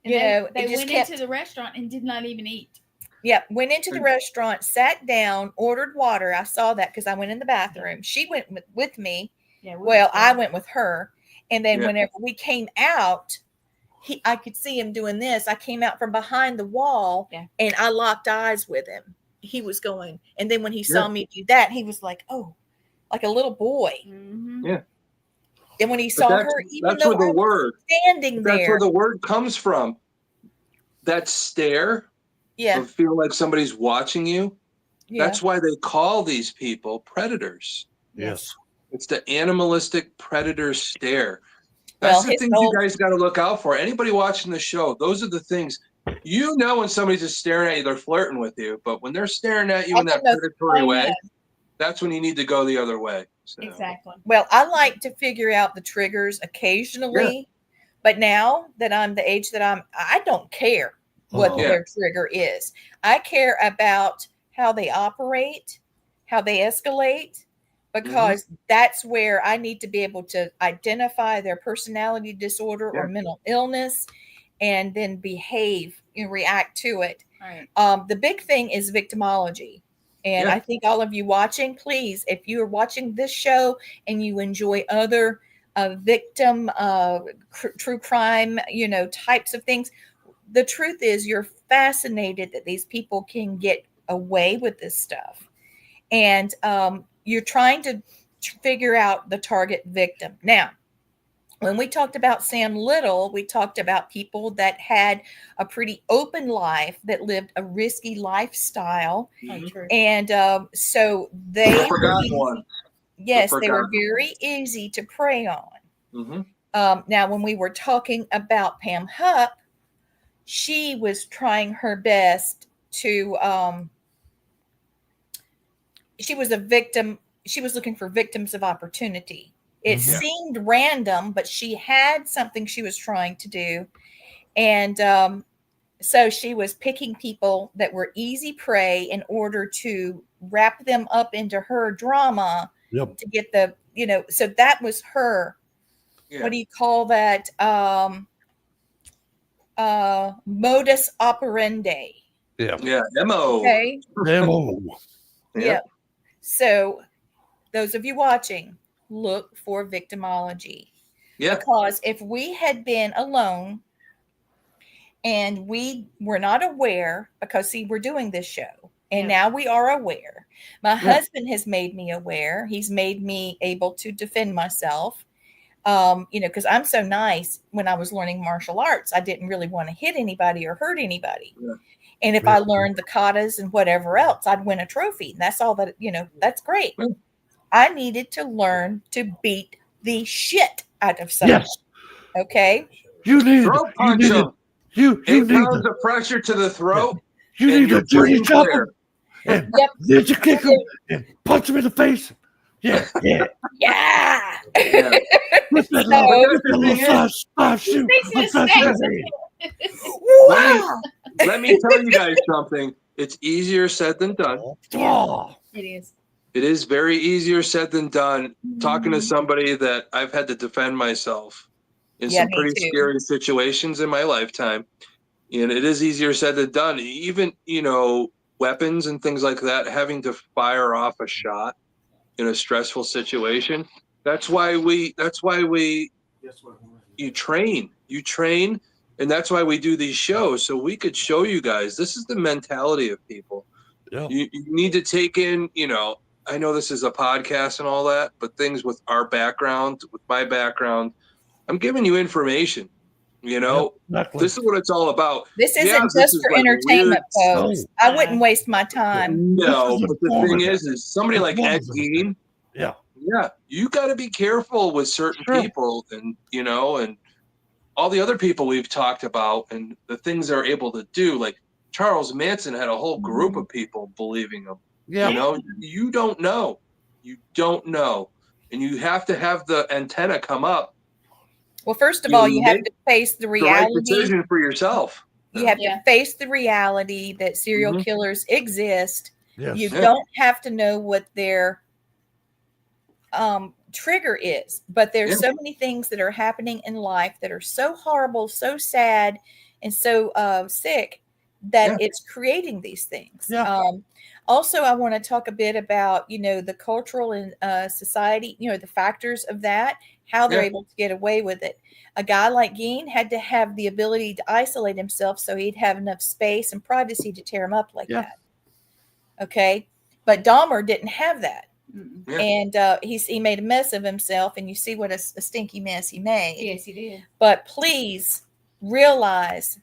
they went into the restaurant and did not even eat. Yeah, went into the restaurant, sat down, ordered water. I saw that because I went in the bathroom. She went with me. Yeah. Well, I went with her. And then Yeah. whenever we came out, I could see him doing this. I came out from behind the wall and I locked eyes with him. He was going. And then when he saw me do that, he was like, oh, like a little boy. Mm-hmm. Yeah. And when he But saw her, even that's though where the I was word, standing that's there. where the word comes from. That stare of feeling like somebody's watching you. Yeah. That's why they call these people predators. Yes. It's the animalistic predator stare. Well, That's the things you guys got to look out for. Anybody watching the show, those are the things. You know when somebody's just staring at you, they're flirting with you. But when they're staring at you in that predatory way, that's when you need to go the other way. So. Exactly. Well, I like to figure out the triggers occasionally, but now that I'm the age that I don't care what their trigger is. I care about how they operate, how they escalate, because that's where I need to be able to identify their personality disorder or mental illness and then behave and react to it. Right. The big thing is victimology. And I think all of you watching, please, if you are watching this show and you enjoy other victim, true crime, types of things, the truth is you're fascinated that these people can get away with this stuff. And you're trying to figure out the target victim. Now, when we talked about Sam Little, we talked about people that had a pretty open life, that lived a risky lifestyle. And so they were very easy to prey on. Now, when we were talking about Pam Hupp, she was trying her best to, she was a victim. She was looking for victims of opportunity. It seemed random, but she had something she was trying to do. And so she was picking people that were easy prey in order to wrap them up into her drama to get the, so that was her. What do you call that? Modus operandi. MO. Okay. MO. Yeah. So those of you watching, look for victimology. Because if we had been alone and we were not aware, because see, we're doing this show and now we are aware. My husband has made me aware. He's made me able to defend myself. Because I'm so nice. When I was learning martial arts, I didn't really want to hit anybody or hurt anybody. And if I learned the katas and whatever else, I'd win a trophy. And that's all that, that's great. I needed to learn to beat the shit out of someone. Okay. You need throat punch him. You 8 pounds of pressure to the throat. You need to dirty chop him and then you kick him and punch him in the face. Yeah. Let me tell you guys something. It's easier said than done. It is. It is very easier said than done. Talking to somebody that I've had to defend myself in some pretty scary situations in my lifetime. And it is easier said than done. Even, weapons and things like that, having to fire off a shot in a stressful situation. That's why you train, and that's why we do these shows, so we could show you guys this is the mentality of people. You need to take in, I know this is a podcast and all that, but things with our background, with my background, I'm giving you information. This is what it's all about. This isn't just for entertainment, folks. I wouldn't waste my time. No, but the thing is somebody like Ed Gein. You got to be careful with certain people, and and all the other people we've talked about, and the things they're able to do. Like Charles Manson had a whole group of people believing him. You don't know, and you have to have the antenna come up. Well, first of all, you have to face the reality. The right decision for yourself. You have to face the reality that serial killers exist. You don't have to know what their trigger is, but there's so many things that are happening in life that are so horrible, so sad, and so sick that it's creating these things. Yeah. Also, I want to talk a bit about, the cultural and society, the factors of that, how they're able to get away with it. A guy like Gein had to have the ability to isolate himself so he'd have enough space and privacy to tear him up like that. Okay. But Dahmer didn't have that. Mm-mm. And he made a mess of himself, and you see what a stinky mess he made. Yes, he did. But please realize,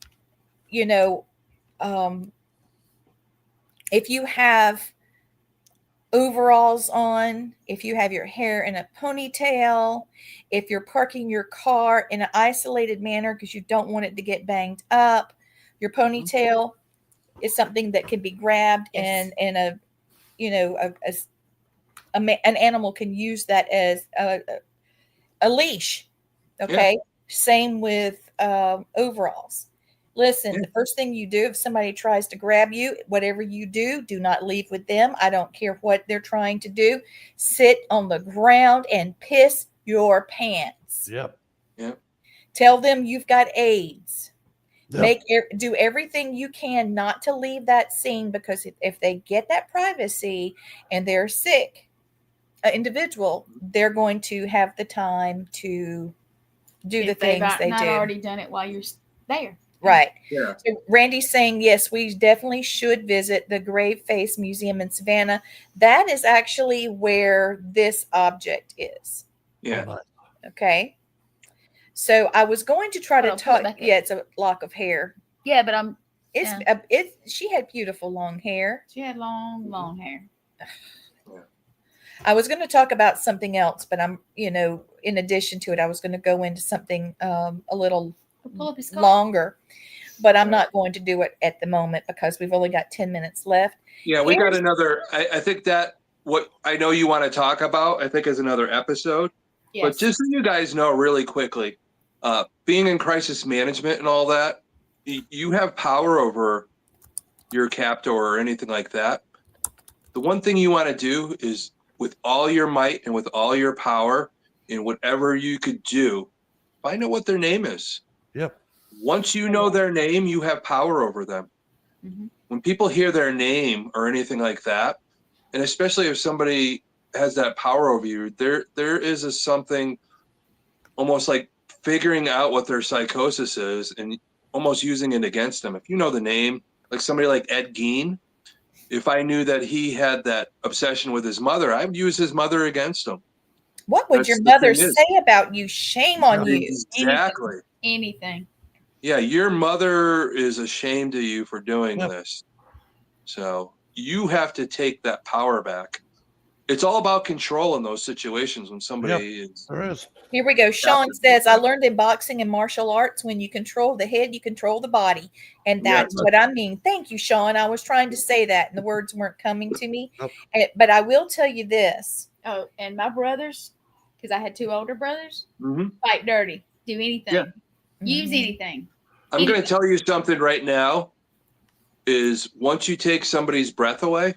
if you have overalls on, if you have your hair in a ponytail, if you're parking your car in an isolated manner because you don't want it to get banged up, your ponytail is something that can be grabbed, and an animal can use that as a leash. Okay. Same with overalls. Listen, the first thing you do if somebody tries to grab you, whatever you do, do not leave with them. I don't care what they're trying to do. Sit on the ground and piss your pants. Yep. Tell them you've got AIDS. Yep. Do everything you can not to leave that scene, because if they get that privacy and they're sick, individual, they're going to have the time to do the things they do. Already done it while you're there. Right. Yeah. So Randy's saying, yes, we definitely should visit the Grave Face Museum in Savannah. That is actually where this object is. Yeah. Okay. So I was going to try to talk. Yeah, it's a lock of hair. Yeah, but she had beautiful long hair. She had long hair. I was going to talk about something else, but I'm, in addition to it, I was going to go into something a little longer, but I'm not going to do it at the moment because we've only got 10 minutes left. Yeah, we got another. I think that what I know you want to talk about, I think, is another episode. Yes. But just so you guys know really quickly, being in crisis management and all that, you have power over your captor or anything like that. The one thing you want to do is, with all your might and with all your power and whatever you could do, find out what their name is. Yep. Once you know their name, you have power over them. Mm-hmm. When people hear their name or anything like that, and especially if somebody has that power over you, there is something almost like figuring out what their psychosis is and almost using it against them. If you know the name, like somebody like Ed Gein, if I knew that he had that obsession with his mother, I would use his mother against him. What would your mother say about you? Shame on you. Exactly. Anything. Yeah, your mother is ashamed of you for doing this. So you have to take that power back. It's all about control in those situations when somebody is. There is. Here we go. Sean says, I learned in boxing and martial arts, when you control the head, you control the body. And that's what I mean. Thank you, Sean. I was trying to say that and the words weren't coming to me. But I will tell you this. Oh, and my brothers, because I had two older brothers, fight dirty. Do anything. Yeah. Use anything. I'm going to tell you something right now is once you take somebody's breath away,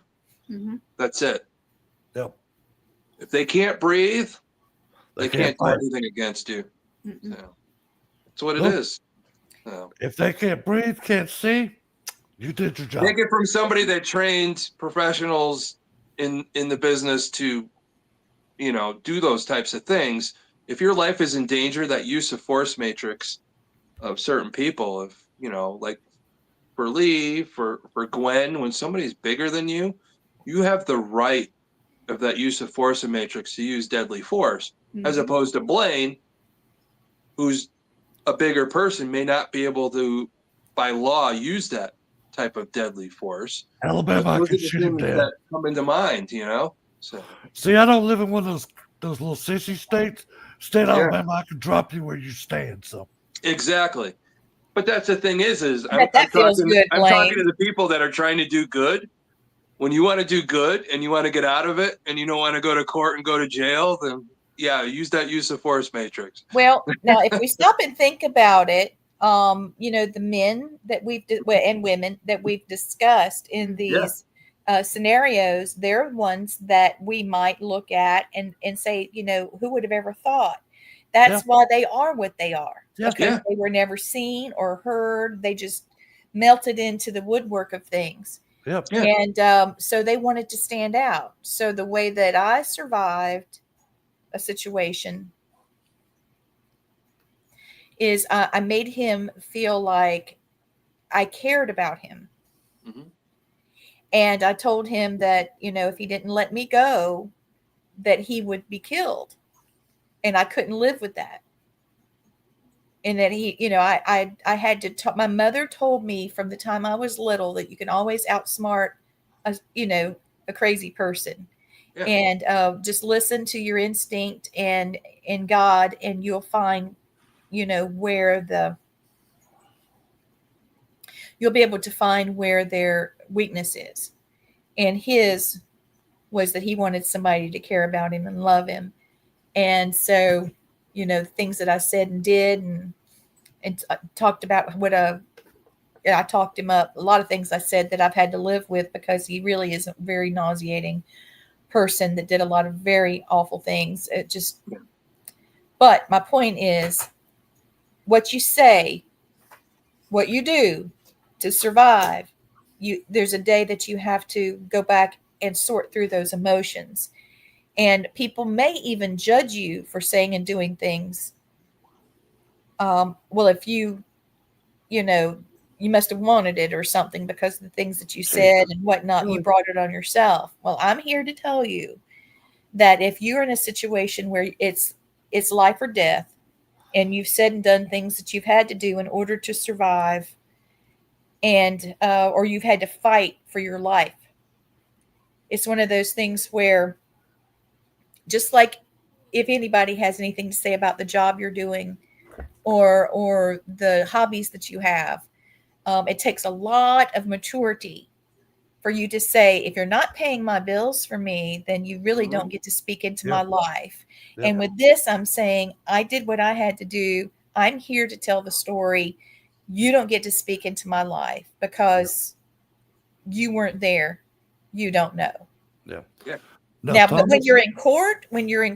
that's it. Yep. If they can't breathe, they can't do anything against you. So, that's what it is. So, if they can't breathe, can't see, you did your job. Take it from somebody that trained professionals in the business to, do those types of things. If your life is in danger, that use of force matrix of certain people, if, like for Lee, for Gwen, when somebody's bigger than you, you have the right of that use of force matrix to use deadly force, as opposed to Blaine, who's a bigger person, may not be able to, by law, use that type of deadly force. Alabama, I can shoot him dead. That come into mind, So see, I don't live in one of those little sissy states. State Alabama, I can drop you where you stand. So exactly, but that's the thing is I'm talking to the people that are trying to do good. When you want to do good and you want to get out of it and you don't want to go to court and go to jail, then use that use of force matrix. Well, now if we stop and think about it, the men that and women that we've discussed in these scenarios, they're ones that we might look at and say, who would have ever thought? That's why they are what they are. Because they were never seen or heard. melted into the woodwork of things. Yep. Yeah. And so they wanted to stand out. So the way that I survived a situation is I made him feel like I cared about him. Mhm. And I told him that, if he didn't let me go, that he would be killed. And I couldn't live with that. And that I had to talk. My mother told me from the time I was little that you can always outsmart a crazy person. Yeah. And just listen to your instinct and God, and you'll find, where you'll be able to find where their weakness is. And his was that he wanted somebody to care about him and love him. And so, things that I said and did, and talked about I talked him up. A lot of things I said that I've had to live with because he really is a very nauseating person that did a lot of very awful things. But my point is, what you say, what you do to survive, there's a day that you have to go back and sort through those emotions. And people may even judge you for saying and doing things. Well, if you must have wanted it or something because of the things that you said and whatnot, you brought it on yourself. Well, I'm here to tell you that if you're in a situation where it's life or death, and you've said and done things that you've had to do in order to survive, and or you've had to fight for your life, it's one of those things where, just like if anybody has anything to say about the job you're doing or the hobbies that you have, it takes a lot of maturity for you to say, if you're not paying my bills for me, then you really don't get to speak into my life. Yep. And with this, I'm saying I did what I had to do. I'm here to tell the story. You don't get to speak into my life because you weren't there. You don't know. Yeah. Yeah. Now, but when Thomas, you're in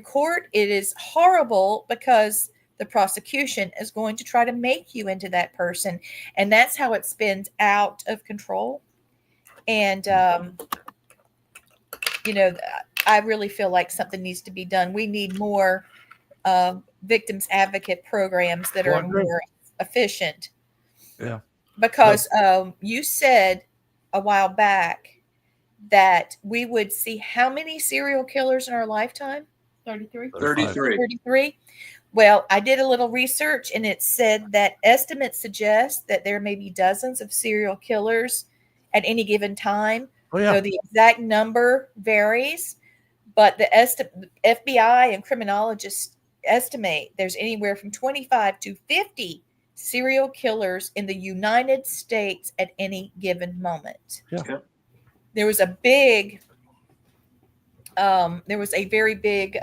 court, it is horrible because the prosecution is going to try to make you into that person. And that's how it spins out of control. And, I really feel like something needs to be done. We need more victims advocate programs that Oh, I are agree. more efficient. Yeah. Because you said a while back that we would see how many serial killers in our lifetime? 33. 33. 33. Well, I did a little research, and it said that estimates suggest that there may be dozens of serial killers at any given time. Oh, yeah. Though the exact number varies, but the FBI and criminologists estimate there's anywhere from 25 to 50 serial killers in the United States at any given moment. Yeah. Yeah. There was a very big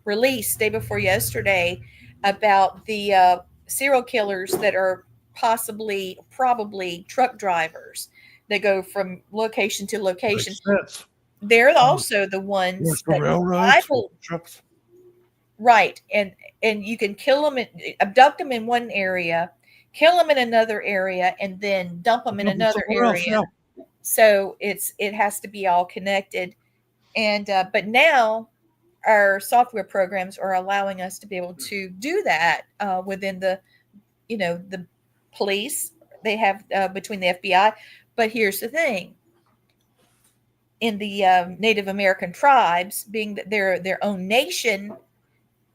release day before yesterday about the serial killers that are probably truck drivers that go from location to location. Makes sense. They're also the ones There's the that railroads, trucks. right, and you can kill them, abduct them in one area, kill them in another area, and then dump them in another Somewhere else, area. So it has to be all connected. And but now our software programs are allowing us to be able to do that within the police. They have between the FBI. But here's the thing: in the Native American tribes, being that they're their own nation,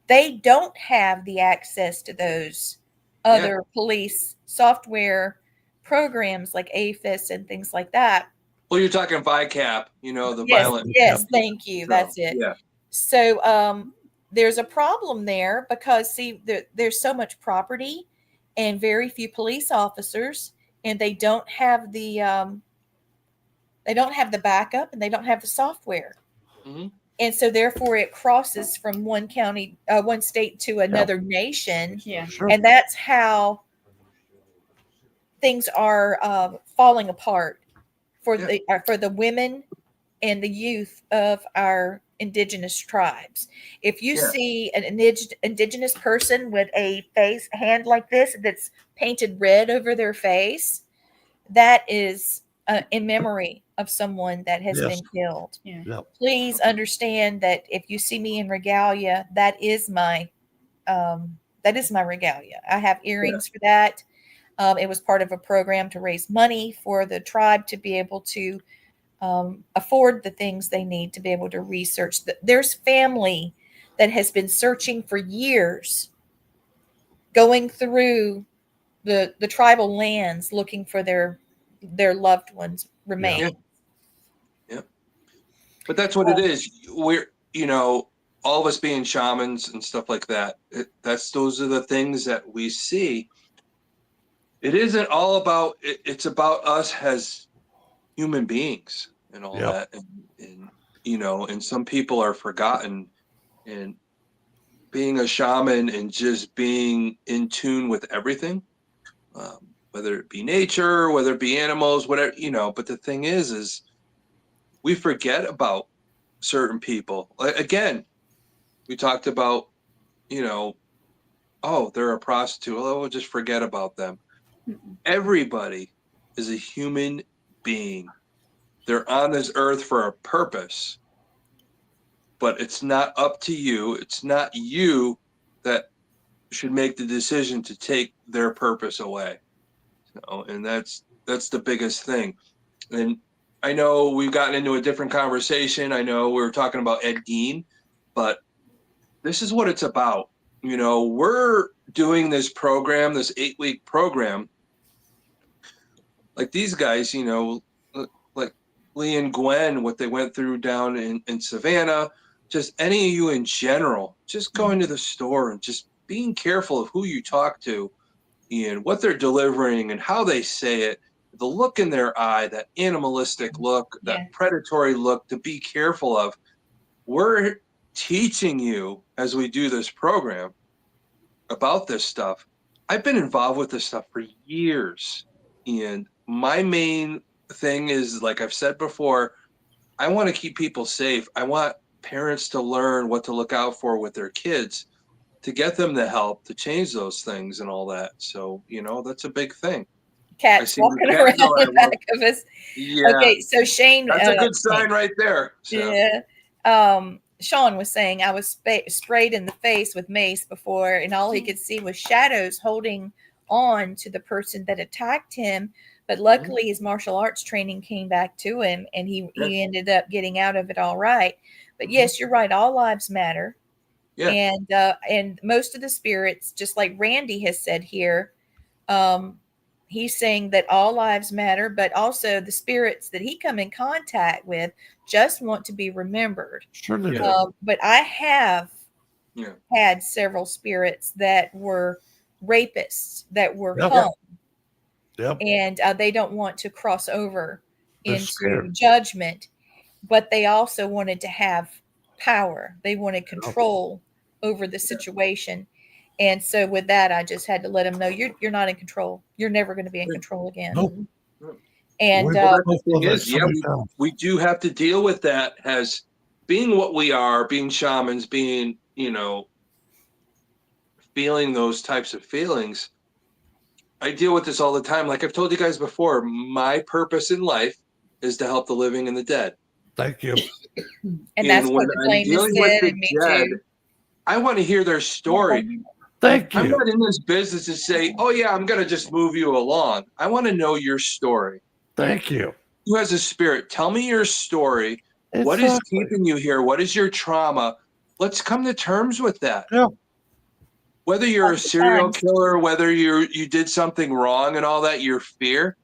they don't have the access to those other police software programs like APHIS and things like that. Well, you're talking VICAP, the Yes, violent. yes, thank you. That's it. Yeah. So there's a problem there because there's so much property and very few police officers, and they don't have the backup, and they don't have the software. Mm-hmm. And so therefore it crosses from one state to another nation. Yeah. Sure. And that's how things are falling apart for the women and the youth of our indigenous tribes. If you see an indigenous person with a hand like this that's painted red over their face, that is in memory of someone that has Yes. been killed. Yeah. Yep. Please understand that if you see me in regalia, that is my regalia. I have earrings for that. It was part of a program to raise money for the tribe to be able to afford the things they need to be able to research. There's family that has been searching for years, going through the tribal lands looking for their loved ones remains. Yeah. But that's what it is. We're, all of us being shamans and stuff like that. Those are the things that we see. It isn't all about. It's about us as human beings and all Yep. that. And some people are forgotten. And being a shaman and just being in tune with everything, whether it be nature, whether it be animals, whatever, But the thing is we forget about certain people. Again, we talked about, oh, they're a prostitute. Oh, we'll just forget about them. Everybody is a human being. They're on this earth for a purpose, but it's not up to you. It's not you that should make the decision to take their purpose away. And that's the biggest thing. And I know we've gotten into a different conversation. I know we were talking about Ed Gein, but this is what it's about. We're doing this program, this 8-week program. Like these guys, like Lee and Gwen, what they went through down in Savannah, just any of you in general, just going to the store and just being careful of who you talk to and what they're delivering and how they say it, the look in their eye, that animalistic look, that predatory look, to be careful of. We're teaching you as we do this program about this stuff. I've been involved with this stuff for years. And my main thing is, like I've said before, I want to keep people safe. I want parents to learn what to look out for with their kids, to get them the help to change those things and all that. So, that's a big thing. Cats walking around the back of us. Yeah. Okay, so Shane. That's a good sign right there. So. Yeah. Sean was saying I was sprayed in the face with mace before, and all he could see was shadows holding on to the person that attacked him. But luckily, his martial arts training came back to him, and he ended up getting out of it all right. But yes, you're right. All lives matter. Yeah. And most of the spirits, just like Randy has said here, he's saying that all lives matter, but also the spirits that he come in contact with just want to be remembered. Sure they do. But I have had several spirits that were rapists, that were hung. Yep. And they don't want to cross over into judgment, but they also wanted to have power. They wanted control over the situation. And so with that, I just had to let them know you're not in control. You're never going to be in control again. Nope. And we do have to deal with that as being what we are, being shamans, being, feeling those types of feelings. I deal with this all the time. Like I've told you guys before, my purpose in life is to help the living and the dead. Thank you. And that's what the flame has said, and me too. I want to hear their story. Thank you. I'm not in this business to say, oh yeah, I'm going to just move you along. I want to know your story. Thank you. You as a spirit, tell me your story. Exactly. What is keeping you here? What is your trauma? Let's come to terms with that. Yeah. Whether you're a serial killer, whether you did something wrong and all that, your fear,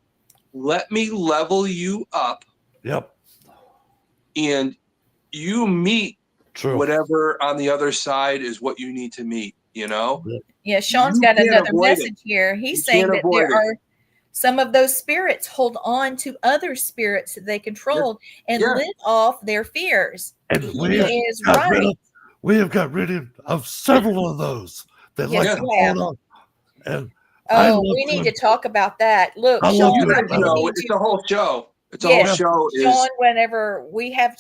let me level you up. Yep. And you meet whatever on the other side is what you need to meet, Yeah, Sean's got another message here. He's saying that there are some of those spirits hold on to other spirits that they control and live off their fears. And he is right. We have got rid of several of those that like to hold on. And we need to talk about that. Look, Sean, it's a whole show. It's a whole show. Sean, whenever we have,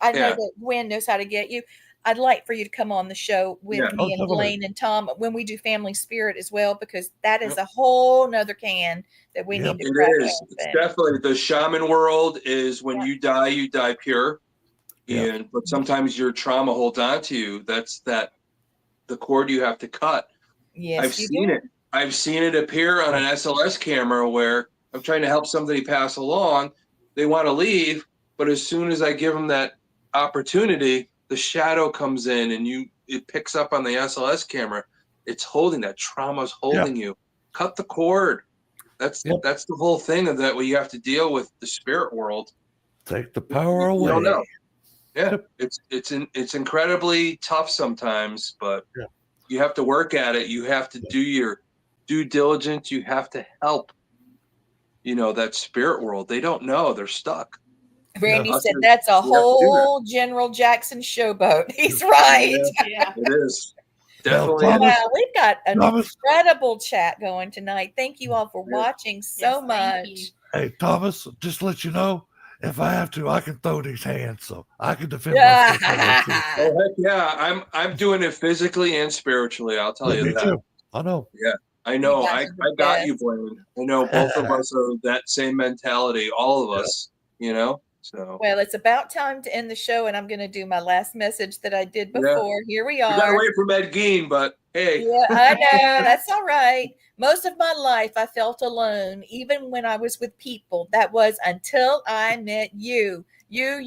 I know that Gwen knows how to get you. I'd like for you to come on the show with Yeah. me and definitely. Blaine and Tom when we do Family Spirit as well, because that is Yep. a whole nother can that we Yep. need to It crack is. It's open. definitely the shaman world is when Yeah. you die pure. Yeah. And but sometimes your trauma holds on to you. That's the cord you have to cut. Yes, I've you seen do. it. I've seen it appear on an SLS camera where I'm trying to help somebody pass along. They want to leave, but as soon as I give them that opportunity, the shadow comes in and it picks up on the SLS camera. It's holding that trauma's holding you. Cut the cord. That's Yep. that's the whole thing of that. We have to deal with the spirit world. Take the power You don't away. know. Yeah, Yep. it's incredibly tough sometimes, but Yeah. you have to work at it. You have to do your due diligence. You have to help. That spirit world. They don't know. They're stuck. Randy Us said as- that's a we have to do that. whole General Jackson showboat. He's right. Yeah, it is. Now, Definitely. Thomas, Wow, we've got an Thomas, incredible chat going tonight. Thank you all for watching so Yes, thank you. much. hey, Thomas, just to let you know, if I have to, I can throw these hands, so I can defend myself. Oh heck yeah! I'm doing it physically and spiritually. I'll tell you Me that. too. I know. Yeah, I You know. guys I are the got you, best. Blaine. I know both of us are that same mentality. All of us. So Well, it's about time to end the show, and I'm going to do my last message that I did Yeah. before. Here we we got are. away from Ed Gein, but hey, Yeah, I know. That's all right. Most of my life, I felt alone, even when I was with people. That was until I met you. You,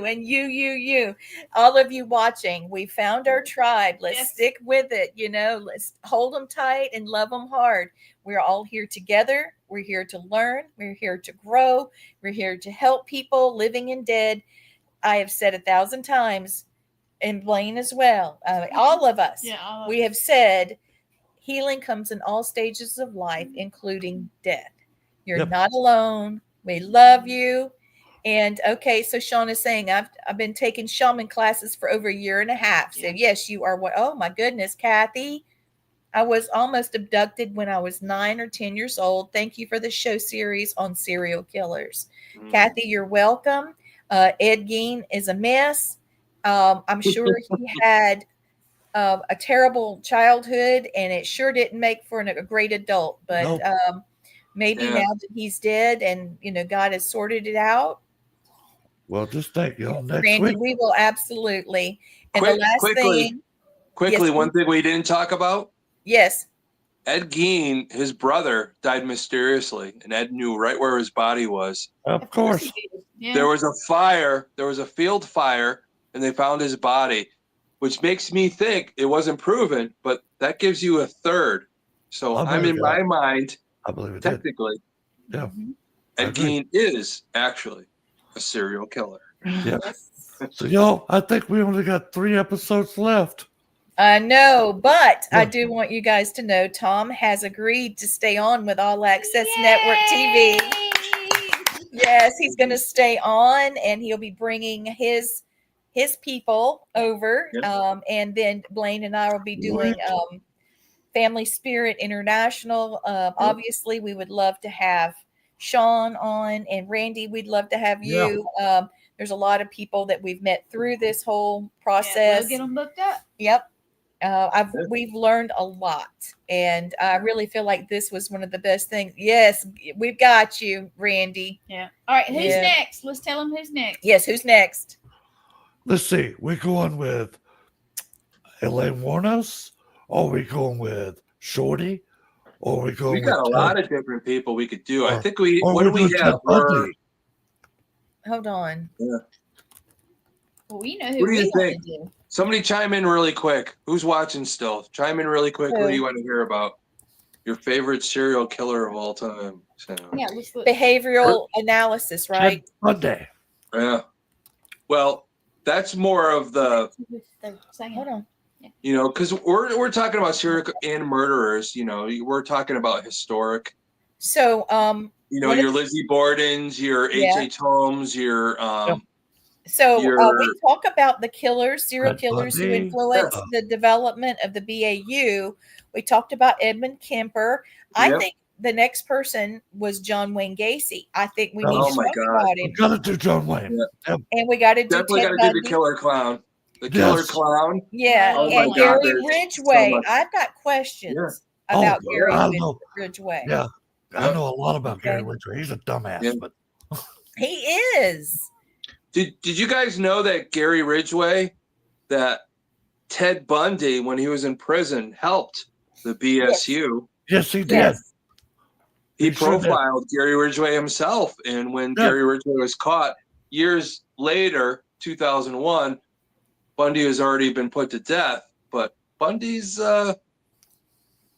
and you. All of you watching, we found our tribe. Let's Yes. stick with it. Let's hold them tight and love them hard. We're all here together. We're here to learn. We're here to grow. We're here to help people, living and dead. I have said 1,000 times, and Blaine as well. All of us. Yeah, all of We us. have said healing comes in all stages of life, including death. You're Yep. not alone. We love you. And okay, so Sean is saying I've been taking shaman classes for over a year and a half. So Yeah. yes, you are. What? Oh my goodness, Kathy. I was almost abducted when I was 9 or 10 years old. Thank you for the show series on serial killers. Kathy, you're welcome. Ed Gein is a mess. I'm sure he had a terrible childhood, and it sure didn't make for a great adult. But Nope. maybe Yeah. now that he's dead, and God has sorted it out. Well, just think, next Randy, week. we will absolutely. And the last thing, quickly, yes, one thing we didn't talk about. yes, Ed Gein, his brother, died mysteriously, and Ed knew right where his body was. Of course. he did. Yeah. There was a fire. There was a field fire, and they found his body, which makes me think it wasn't proven, but that gives you a third. So I I'm believe in that. my mind, I believe it did. technically, Yeah. Mhm. I Ed agree. Gein is actually a serial killer. Yeah. Yes. So, y'all, I think we only got 3 episodes left. I know, but I Yeah. do want you guys to know Tom has agreed to stay on with All Access Network TV. Yes, he's going to stay on, and he'll be bringing his people over. Yeah. And then Blaine and I will be doing Family Spirit International. Obviously, we would love to have Sean on, and Randy, we'd love to have you. There's a lot of people that we've met through this whole Yeah, process. we'll get them booked up. Yep. We've learned a lot, and I really feel like this was one of the best things. Yes, we've got you, Randy. Yeah. All right. Who's Yeah. next? Let's tell them who's next. Yes, who's next? Let's see. We're going with Elaine Warnos, or we going with Shorty, or we going We got a with lot of different people we could do. I Or- think we. or What do we we do have? Ted Bundy. Hold on. Well, we know who What do we you want think? to do. Somebody chime in really quick. Who's watching still? Chime in really quick. What do you want to hear about? Your favorite serial killer of all time. So, Yeah, let's look. Behavioral analysis, right? Ted Bundy. yeah. Well, that's more of the, They're saying. Hold on. because we're talking about serial and murderers. We're talking about historic. So, What Your if- Lizzie Bordens, your Yeah. H.H. Holmes, your we talk about the killers, serial Ted killers who Bundy. influenced Yeah. the development of the BAU. We talked about Edmund Kemper. I Yep. think the next person was John Wayne Gacy. I think we need Oh to my talk God. about We him. got to do John Wayne. Yeah. Yep. And we got to do definitely got Ted to do the Bundy. killer clown. the killer Yes. clown. Yeah, Oh and my God, Gary there's so Ridgway. much. I've got questions Yeah. about Oh, Gary I know. Ridgway. Yeah, I know a lot about Gary Okay. Ridgway. He's a dumbass, Yeah. but He is. Did you guys know that Gary Ridgway, that Ted Bundy, when he was in prison, helped the BSU? yes, he did. Yes. He He sure did. profiled Gary Ridgway himself. And when Yeah. Gary Ridgway was caught years later, 2001, Bundy has already been put to death. But Bundy's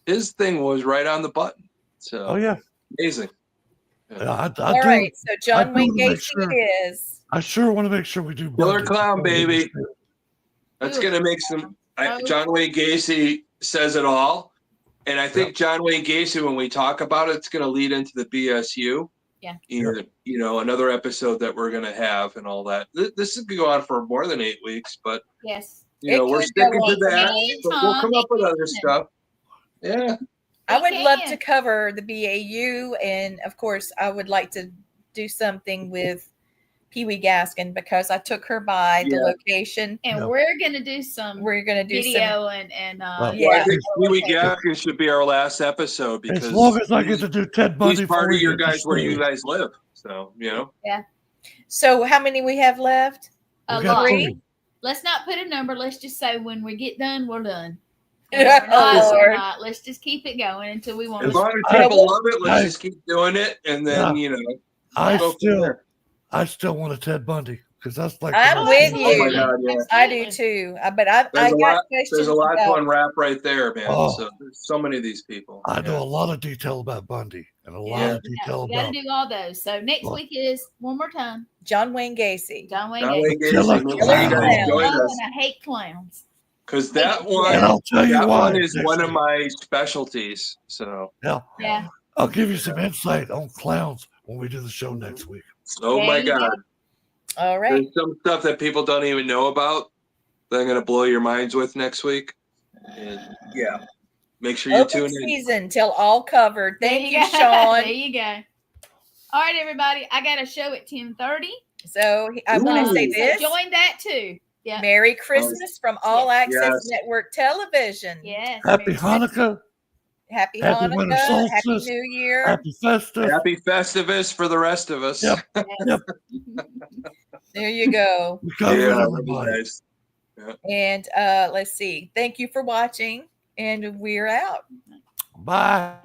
his thing was right on the button. So Oh yeah. amazing. Yeah, I All do. right. So John do Wayne wanna make Gacy sure. it is. I sure want to make sure we do Killer Bundy. clown, baby. That's Ooh. gonna make some. Oh. John Wayne Gacy says it all, and I think John Wayne Gacy, when we talk about it, it's gonna lead into the BSU. Yeah. And, you know, another episode that we're gonna have and all that. This could go on for more than 8 weeks, but Yes. you know, It we're could go sticking to on for that. more. But we'll come up with other Anytime. stuff. Yeah. I would love can. to cover the BAU, and of course, I would like to do something with Pee Wee Gaskin because I took her by the Yeah. location. And Yeah. we're gonna do some We're going to do some. video and Well, Yeah. Well, I think Pee Wee Gaskin should be our last episode because As long as I get to do Ted Bundy, he's part before of we your get to guys where you Steve. guys live. So, you know. So, how many we have left? a We got lot. three. three. Let's not put a number. Let's just say when we get done, we're done. Oh, And if we're not, we're Lord. not. Let's just keep it going until we want As to. long as I- people love it, let's I- just keep doing it, and then you know, I go from still, there. I still want a Ted Bundy because that's like. I'm the most- with Oh my you. God, yeah. I do too. But I There's a got lot. questions There's a lot to about. unwrap right there, man. Oh. So there's so many of these people. I know Yeah. a lot of detail about Bundy and a lot Yeah, of detail we got about. to do all those. So next Well- week is one more time. John Wayne Gacy. John Wayne John Gacy. Wayne Gacy, Killer make sure you Clown. guys join Oh, us and I hate clowns. because that And one, I'll tell you that why. one is next one of week. my specialties. So, Yeah. I'll give you some insight on clowns when we do the show next week. oh There my you go. God, All right. there's some stuff that people don't even know about that I'm gonna blow your minds with next week. And yeah, make sure you Open tune in. season till all covered. Thank There you, go. Sean. There you go. All right, everybody. I got a show at 10:30. So I want to say Ooh. this. Join that too. Yeah. Merry Christmas from All Access Yes. Network Television. Yes. Happy Merry Hanukkah, Happy Happy winter Hanukkah. Happy solstice. New Year. Happy Festive. Happy Festivus for the rest of us. Yep. Christmas. There you go. We covered Yeah, I love you everybody. guys. And let's see. Thank you for watching. And we're out. Bye.